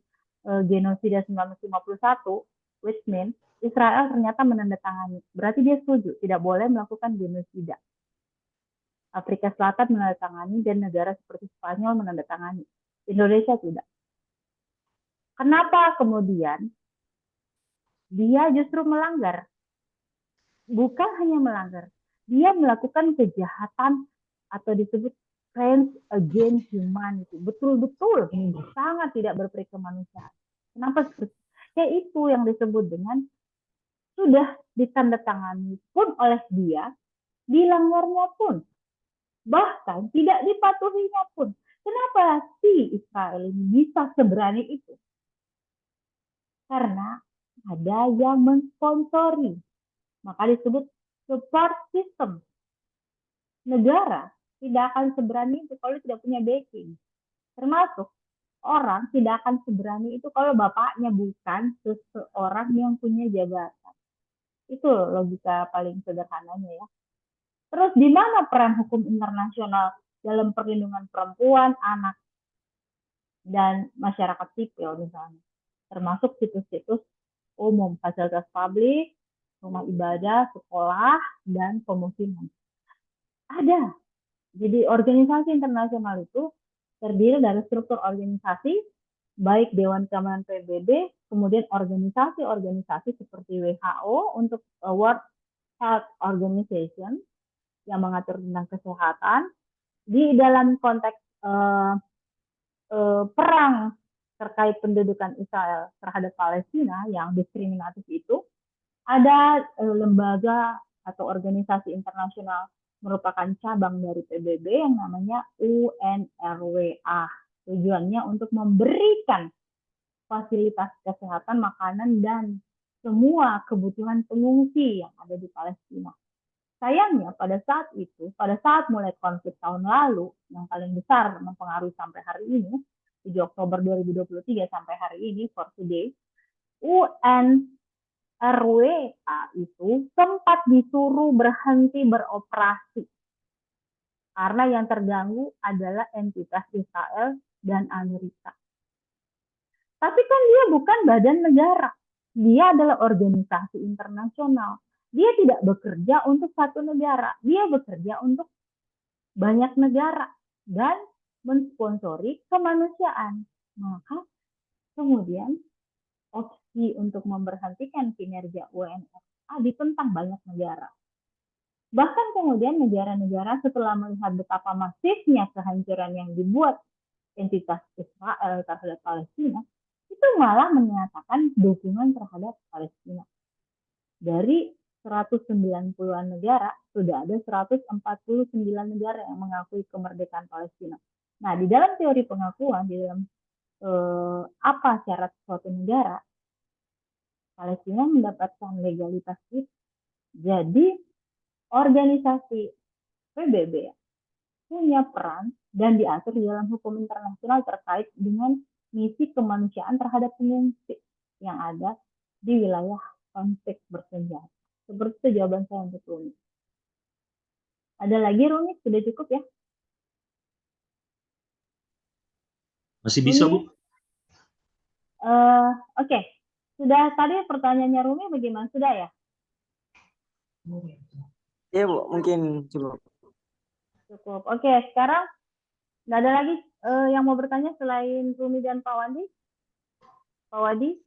genosida 1951, which means Israel ternyata menandatangani. Berarti dia setuju, tidak boleh melakukan genosida. Afrika Selatan menandatangani dan negara seperti Spanyol menandatangani. Indonesia tidak. Kenapa kemudian dia justru melanggar? Bukan hanya melanggar, dia melakukan kejahatan atau disebut crimes against humanity. Betul-betul sangat tidak berperi kemanusiaan. Kenapa seperti itu? Ya itu yang disebut dengan sudah ditandatangani pun oleh dia, dilanggarnya pun, bahkan tidak dipatuhinya pun. Kenapa si Israel ini bisa seberani itu? Karena ada yang mensponsori. Maka disebut support system. Negara tidak akan seberani itu kalau tidak punya backing. Termasuk orang tidak akan seberani itu kalau bapaknya bukan seseorang yang punya jabatan. Itu logika paling sederhananya ya. Terus di mana peran hukum internasional dalam perlindungan perempuan, anak, dan masyarakat sipil misalnya? Termasuk situs-situs umum, fasilitas publik, rumah ibadah, sekolah, dan pemukiman. Ada. Jadi organisasi internasional itu terdiri dari struktur organisasi, baik Dewan Keamanan PBB, kemudian organisasi-organisasi seperti WHO untuk World Health Organization yang mengatur tentang kesehatan. Di dalam konteks perang terkait pendudukan Israel terhadap Palestina yang diskriminatif itu, ada lembaga atau organisasi internasional merupakan cabang dari PBB yang namanya UNRWA. Tujuannya untuk memberikan fasilitas kesehatan, makanan, dan semua kebutuhan pengungsi yang ada di Palestina. Sayangnya pada saat itu, pada saat mulai konflik tahun lalu, yang paling besar mempengaruhi sampai hari ini, 7 Oktober 2023 sampai hari ini, for today, UNRWA itu sempat disuruh berhenti beroperasi. Karena yang terganggu adalah entitas Israel dan Amerika. Tapi kan dia bukan badan negara. Dia adalah organisasi internasional. Dia tidak bekerja untuk satu negara. Dia bekerja untuk banyak negara dan mensponsori kemanusiaan. Maka kemudian opsi untuk memberhentikan kinerja UNRWA ditentang banyak negara. Bahkan kemudian negara-negara setelah melihat betapa masifnya kehancuran yang dibuat entitas Israel terhadap Palestina, itu itu malah menyatakan dukungan terhadap Palestina. Dari 190-an negara, sudah ada 149 negara yang mengakui kemerdekaan Palestina. Nah, di dalam teori pengakuan, di dalam apa syarat suatu negara, Palestina mendapatkan legalitas itu. Jadi, organisasi PBB punya peran dan diatur di dalam hukum internasional terkait dengan misi kemanusiaan terhadap pengungsi yang ada di wilayah konflik bersenjata. Seperti itu jawaban saya untuk Rumi. Ada lagi Rumi? Sudah cukup ya? Masih bisa, Rumi? Bu? Oke. Sudah tadi pertanyaannya Rumi bagaimana? Sudah ya? Iya, Bu, mungkin cukup. Cukup. Oke, sekarang nggak ada lagi yang mau bertanya selain Rumi dan Pak Wadi? Pak Wadi?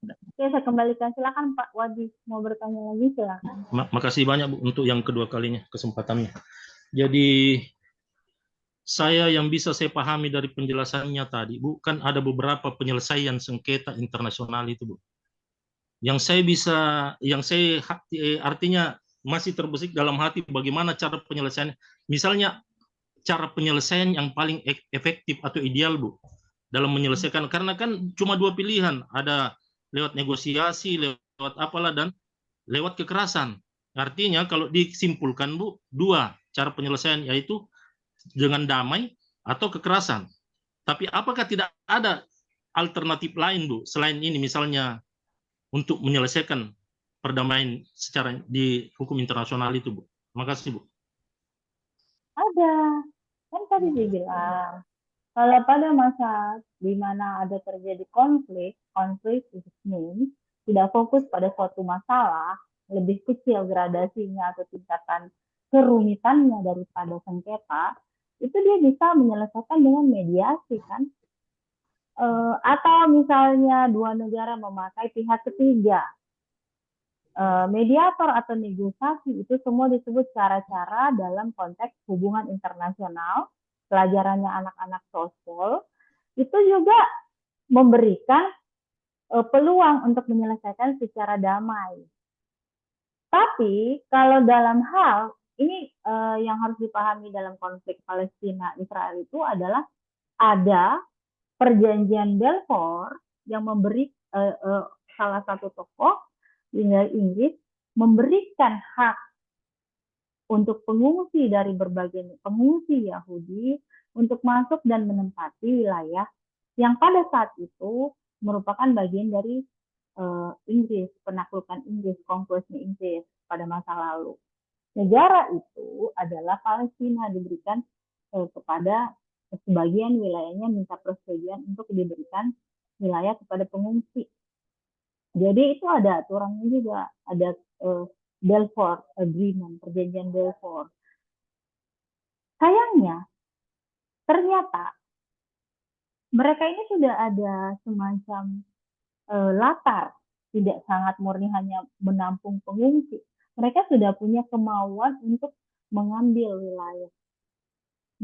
Oke, saya kembalikan. Silakan Pak Wadi. Mau bertanya lagi, silakan. Makasih banyak, Bu, untuk yang kedua kalinya kesempatannya. Jadi, saya yang bisa saya pahami dari penjelasannya tadi, Bu, kan ada beberapa penyelesaian sengketa internasional itu, Bu. Yang saya artinya masih terbesit dalam hati bagaimana cara penyelesaian. Misalnya cara penyelesaian yang paling efektif atau ideal, Bu, dalam menyelesaikan, karena kan cuma dua pilihan, ada lewat negosiasi, lewat apalah, dan lewat kekerasan. Artinya kalau disimpulkan, Bu, dua cara penyelesaian, yaitu dengan damai atau kekerasan. Tapi apakah tidak ada alternatif lain, Bu, selain ini, misalnya untuk menyelesaikan perdamaian secara di hukum internasional itu, Bu? Terima kasih, Bu. Ada. Kan tadi dibilang, kalau pada masa di mana ada terjadi konflik it means tidak fokus pada suatu masalah, lebih kecil gradasinya atau tingkatan kerumitannya daripada sengketa, itu dia bisa menyelesaikan dengan mediasi kan. Atau misalnya dua negara memakai pihak ketiga, mediator atau negosiasi, itu semua disebut cara-cara dalam konteks hubungan internasional. Pelajarannya anak-anak sospol itu juga memberikan peluang untuk menyelesaikan secara damai. Tapi kalau dalam hal ini yang harus dipahami dalam konflik Palestina Israel itu adalah ada perjanjian Balfour yang memberi salah satu tokoh di Inggris memberikan hak untuk pengungsi dari berbagai pengungsi Yahudi untuk masuk dan menempati wilayah yang pada saat itu merupakan bagian dari Inggris, penaklukan Inggris, conquestnya Inggris pada masa lalu. Negara itu adalah Palestina, diberikan kepada sebagian wilayahnya minta persetujuan untuk diberikan wilayah kepada pengungsi. Jadi itu ada aturannya juga, ada Balfour Agreement, perjanjian Balfour. Sayangnya, ternyata mereka ini sudah ada semacam latar, tidak sangat murni hanya menampung pengungsi. Mereka sudah punya kemauan untuk mengambil wilayah.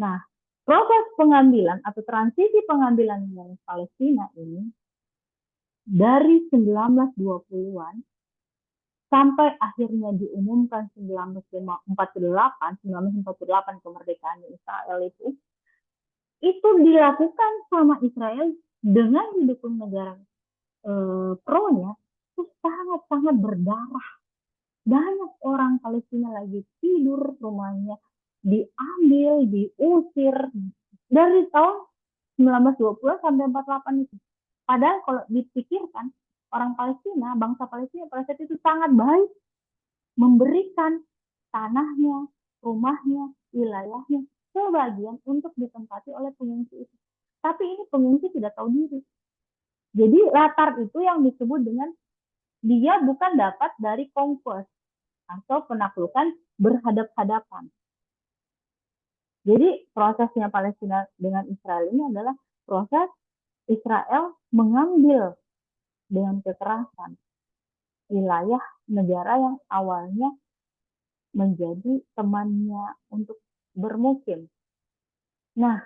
Nah, proses pengambilan atau transisi pengambilan wilayah Palestina ini dari 1920-an sampai akhirnya diumumkan 1948 kemerdekaan Israel itu dilakukan sama Israel dengan didukung negara pro-nya, itu sangat-sangat berdarah. Banyak orang Palestina lagi tidur, rumahnya diambil, diusir dari tahun 1920 sampai 48 itu. Padahal kalau dipikirkan, orang Palestina, bangsa Palestina pada saat itu sangat baik, memberikan tanahnya, rumahnya, wilayahnya, sebagian untuk ditempati oleh pengungsi itu. Tapi ini pengungsi tidak tahu diri. Jadi latar itu yang disebut dengan dia bukan dapat dari conquest atau penaklukan berhadap-hadapan. Jadi prosesnya Palestina dengan Israel ini adalah proses Israel mengambil dengan kekerasan wilayah negara yang awalnya menjadi temannya untuk bermukim. Nah,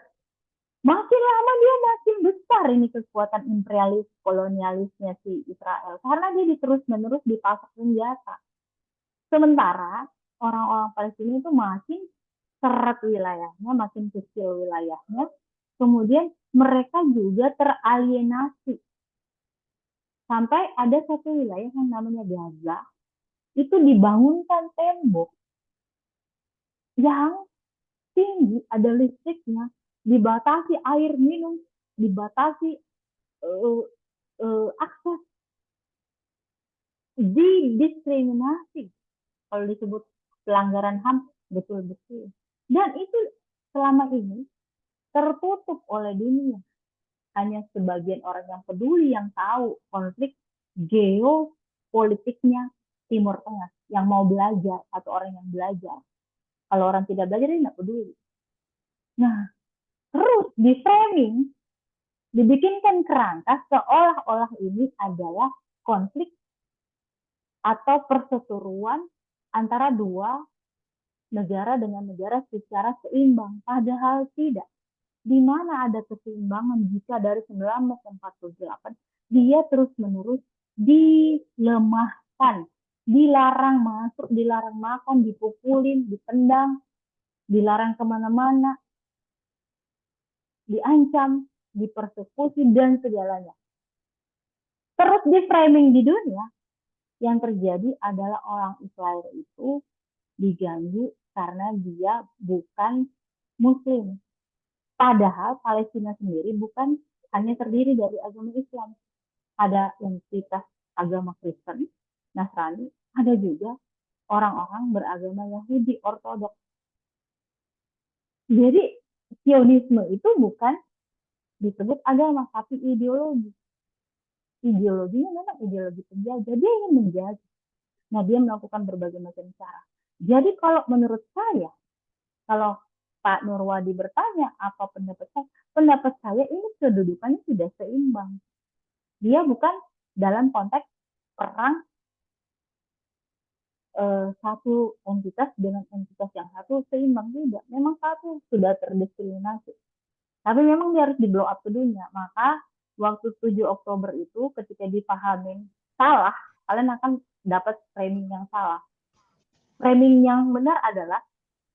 Makin lama dia makin besar ini kekuatan imperialis kolonialisnya si Israel karena dia terus-menerus dipasok senjata. Sementara orang-orang Palestina itu makin seret wilayahnya, makin kecil wilayahnya, kemudian mereka juga teralienasi. Sampai ada satu wilayah yang namanya Gaza, itu dibangunkan tembok yang tinggi, ada listriknya, dibatasi air minum, dibatasi akses, didiskriminasi. Kalau disebut pelanggaran HAM, betul-betul. Dan itu selama ini tertutup oleh dunia. Hanya sebagian orang yang peduli yang tahu konflik geopolitiknya Timur Tengah, yang mau belajar atau orang yang belajar. Kalau orang tidak belajar, dia tidak peduli. Nah, terus di framing, dibikinkan kerangka seolah-olah ini adalah konflik atau perseteruan antara dua negara dengan negara secara seimbang. Padahal tidak. Di mana ada keseimbangan jika dari 1948 dia terus-menerus dilemahkan, dilarang masuk, dilarang makan, dipukulin, ditendang, dilarang kemana-mana, diancam, dipersekusi, dan segalanya. Terus di framing di dunia, yang terjadi adalah orang Israel itu diganggu karena dia bukan Muslim. Padahal Palestina sendiri bukan hanya terdiri dari agama Islam. Ada entitas agama Kristen, Nasrani, ada juga orang-orang beragama Yahudi, Ortodoks. Jadi Zionisme itu bukan disebut agama, tapi ideologi. Ideologinya memang ideologi penjajah. Dia ingin menjajah. Nah, dia melakukan berbagai macam cara. Jadi kalau menurut saya, kalau Pak Nurwadi bertanya apa pendapat saya ini kedudukannya tidak seimbang. Dia bukan dalam konteks perang satu entitas dengan entitas yang satu seimbang, tidak. Memang satu sudah terdiskriminasi. Tapi memang dia harus di blow up ke dunia. Maka waktu 7 Oktober itu ketika dipahamin salah, kalian akan dapat framing yang salah. Framing yang benar adalah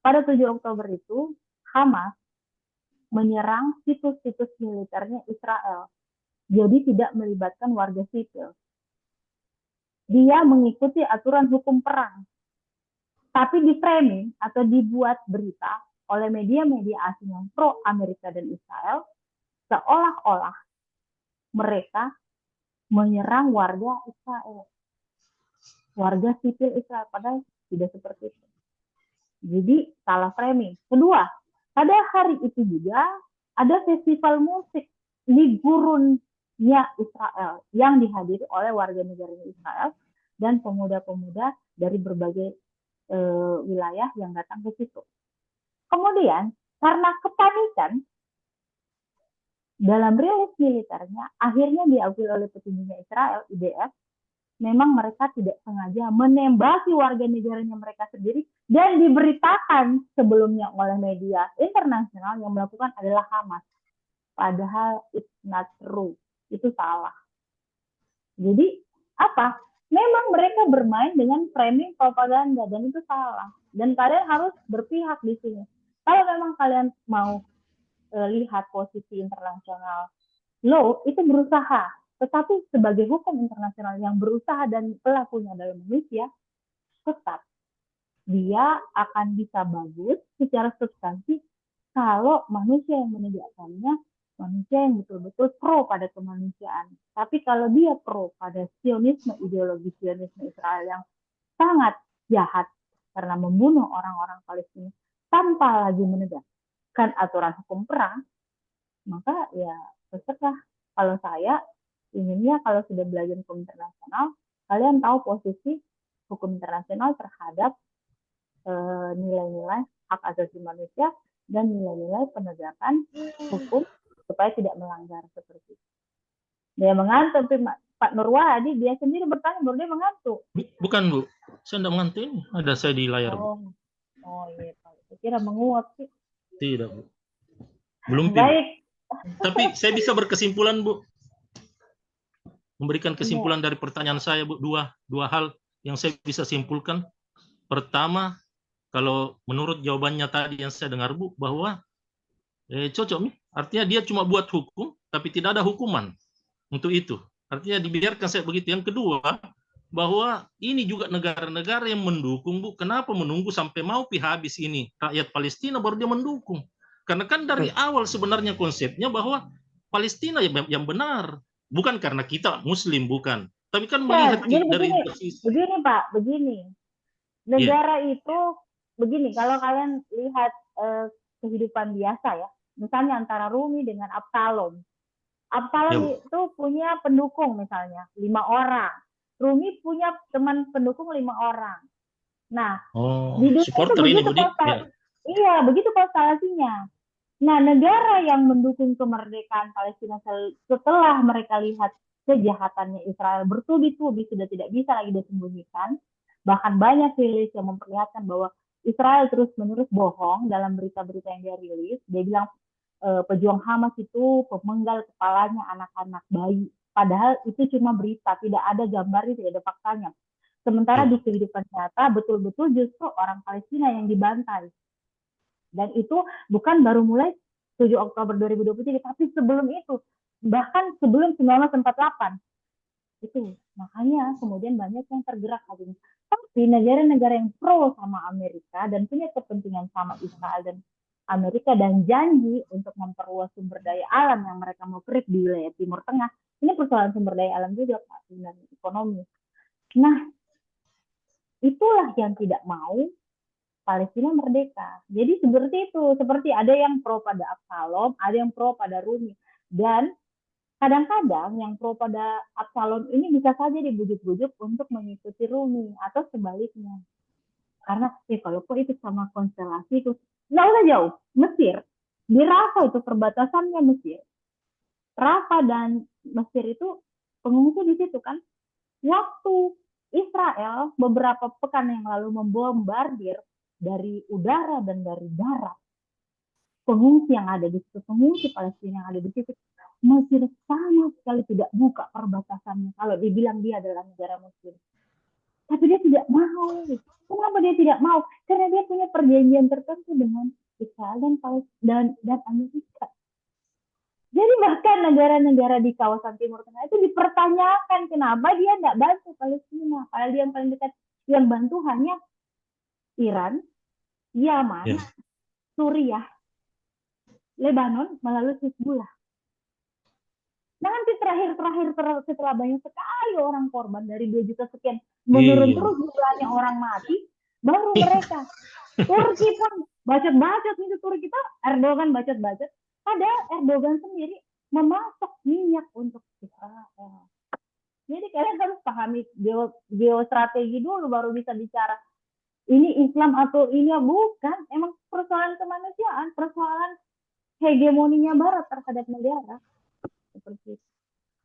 pada 7 Oktober itu Hamas menyerang situs-situs militernya Israel. Jadi tidak melibatkan warga sipil. Dia mengikuti aturan hukum perang. Tapi di framing atau dibuat berita oleh media-media asing yang pro Amerika dan Israel, seolah-olah mereka menyerang warga Israel. Warga sipil Israel, padahal tidak seperti itu. Jadi salah framing. Kedua, pada hari itu juga ada festival musik di gurunnya Israel yang dihadiri oleh warga negara Israel dan pemuda-pemuda dari berbagai wilayah yang datang ke situ. Kemudian, karena kepanikan dalam rilis militernya, akhirnya diakui oleh petingginya Israel, IDF, memang mereka tidak sengaja menembaki warga negaranya mereka sendiri dan diberitakan sebelumnya oleh media internasional yang melakukan adalah Hamas. Padahal it's not true. Itu salah. Jadi, apa? Memang mereka bermain dengan framing propaganda dan itu salah. Dan kalian harus berpihak di sini. Kalau memang kalian mau lihat posisi internasional law, itu berusaha. Tetapi sebagai hukum internasional yang berusaha dan pelakunya adalah manusia, tetap dia akan bisa bagus secara substansi kalau manusia yang menegakkannya manusia yang betul-betul pro pada kemanusiaan. Tapi kalau dia pro pada Zionisme, ideologi Zionisme Israel yang sangat jahat karena membunuh orang-orang Palestina tanpa lagi menegakkan aturan hukum perang, maka ya terserah. Kalau saya inginnya kalau sudah belajar hukum internasional, kalian tahu posisi hukum internasional terhadap nilai-nilai hak asasi manusia dan nilai-nilai penegakan hukum supaya tidak melanggar seperti itu. Dia mengantuk, Pak Nurwadi, dia sendiri bertanya baru dia mengantuk. Bukan, Bu. Saya tidak mengantuk ini. Ada saya di layar, Bu. Oh iya, Pak. Saya kira menguap sih. Tidak, Bu. Belum. Baik. Tapi saya bisa berkesimpulan, Bu. Memberikan Iya. kesimpulan dari pertanyaan saya, Bu. Dua hal yang saya bisa simpulkan. Pertama, kalau menurut jawabannya tadi yang saya dengar, Bu, bahwa cocok nih. Artinya dia cuma buat hukum, tapi tidak ada hukuman untuk itu. Artinya dibiarkan saya begitu. Yang kedua, bahwa ini juga negara-negara yang mendukung, Bu. Kenapa menunggu sampai mau habis ini rakyat Palestina baru dia mendukung? Karena kan dari awal sebenarnya konsepnya bahwa Palestina yang benar, bukan karena kita Muslim, bukan. Tapi kan melihat Jadi dari begini Pak, begini. Negara itu begini, kalau kalian lihat kehidupan biasa ya, misalnya antara Rumi dengan Absalom. Absalom itu punya pendukung misalnya 5 orang. Rumi punya teman pendukung 5 orang. Nah, di dunia itu begitu iya, begitu konstelasinya. Nah, negara yang mendukung kemerdekaan Palestina setelah mereka lihat kejahatannya Israel bertubi-tubi sudah tidak bisa lagi disembunyikan, bahkan banyak rilis yang memperlihatkan bahwa Israel terus-menerus bohong dalam berita-berita yang dia rilis. Dia bilang pejuang Hamas itu pemenggal kepalanya anak-anak bayi. Padahal itu cuma berita, tidak ada gambarnya, tidak ada faktanya. Sementara di kehidupan nyata betul-betul justru orang Palestina yang dibantai. Dan itu bukan baru mulai 7 Oktober 2023, tapi sebelum itu, bahkan sebelum 1948. Itu makanya kemudian banyak yang tergerak hari ini. Tapi negara-negara yang pro sama Amerika dan punya kepentingan sama Israel dan Amerika dan janji untuk memperluas sumber daya alam yang mereka mau create di wilayah Timur Tengah. Ini persoalan sumber daya alam juga, Pak, dan ekonomi. Nah, itulah yang tidak mau Palestina merdeka. Jadi seperti itu, seperti ada yang pro pada Absalom, ada yang pro pada Rumi. Dan kadang-kadang yang pro pada Absalom ini bisa saja dibujuk-bujuk untuk mengikuti Rumi atau sebaliknya. Karena kalau kok itu sama konstelasi itu, nggak usah jauh. Mesir, di Rafah itu perbatasannya Mesir. Rafah dan Mesir itu pengungsi di situ kan. Waktu Israel beberapa pekan yang lalu membombardir dari udara dan dari darat pengungsi yang ada di situ, pengungsi Palestina yang ada di situ, Mesir sama sekali tidak buka perbatasannya kalau dibilang dia adalah negara Muslim. Tapi dia tidak mau. Kenapa dia tidak mau? Karena dia punya perjanjian tertentu dengan Israel dan Amerika. Jadi bahkan negara-negara di kawasan Timur Tengah itu dipertanyakan kenapa dia tidak bantu Palestina. Padahal dia yang paling dekat, yang bantu hanya Iran, Yaman, Suriah, Lebanon melalui Hizbullah. Nanti terakhir setelah banyak sekali orang korban dari 2 juta sekian menurun terus jumlahnya orang mati, baru mereka. Turki pun bacot-bacot itu Turki kita, Erdogan bacot-bacot. Padahal Erdogan sendiri memasok minyak untuk Israel. Jadi kalian harus pahami geostrategi dulu baru bisa bicara ini Islam atau ini bukan. Emang persoalan kemanusiaan, persoalan hegemoninya Barat terhadap negara. Seperti itu.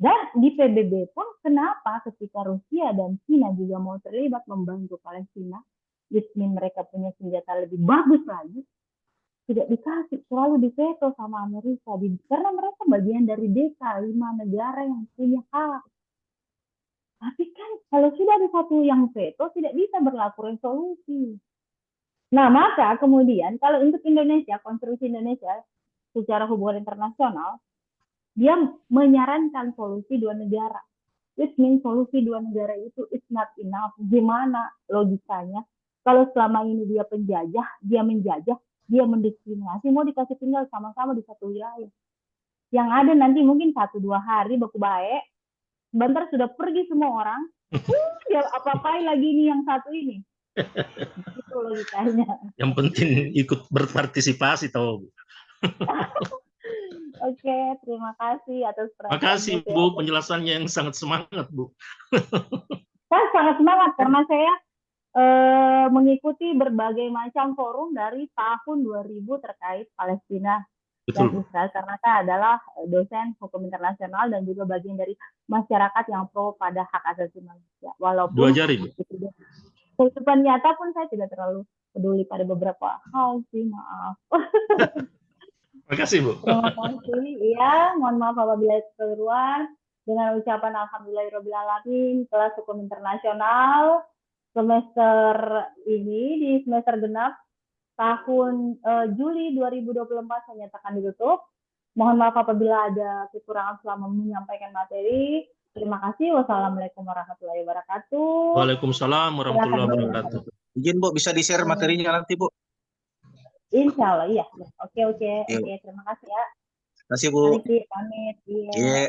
Dan di PBB pun kenapa ketika Rusia dan China juga mau terlibat membantu Palestina, mereka punya senjata lebih bagus lagi, tidak dikasih, selalu diveto sama Amerika karena mereka bagian dari DK 5 negara yang punya hak. Tapi kan kalau sudah ada satu yang veto tidak bisa berlaku resolusi. Nah maka kemudian kalau untuk Indonesia, konstruksi Indonesia secara hubungan internasional, dia menyarankan solusi 2 negara. Which means solusi 2 negara itu is not enough. Gimana logikanya? Kalau selama ini dia penjajah, dia menjajah, dia mendiskriminasi, mau dikasih tinggal sama-sama di satu wilayah. Yang ada nanti mungkin 1-2 hari baku baik, sebentar sudah pergi semua orang, ya apa-apain lagi nih yang satu ini. Itu logikanya. Yang penting ikut berpartisipasi tahu. Oke, terima kasih atas perhatian. Terima kasih Bu, penjelasannya yang sangat semangat Bu. Saya sangat semangat karena saya mengikuti berbagai macam forum dari tahun 2000 terkait Palestina dan Israel karena saya adalah dosen hukum internasional dan juga bagian dari masyarakat yang pro pada hak asasi manusia. Walaupun kehidupan nyata pun saya tidak terlalu peduli pada beberapa hal sih, maaf. Makasih, Bu. Terima kasih. Iya, mohon maaf apabila ada kekeliruan. Dengan ucapan alhamdulillahirobbilalamin, kelas hukum internasional semester ini di semester genap tahun Juli 2024 saya nyatakan ditutup. Mohon maaf apabila ada kekurangan selama menyampaikan materi. Terima kasih. Wassalamualaikum warahmatullahi wabarakatuh. Waalaikumsalam warahmatullahi Silakan. wabarakatuh. Izin Bu, bisa di-share materinya nanti Bu. Insya Allah, iya. Oke. Iya. Terima kasih ya. Terima kasih Bu. Mari pamit. Iya. Iya.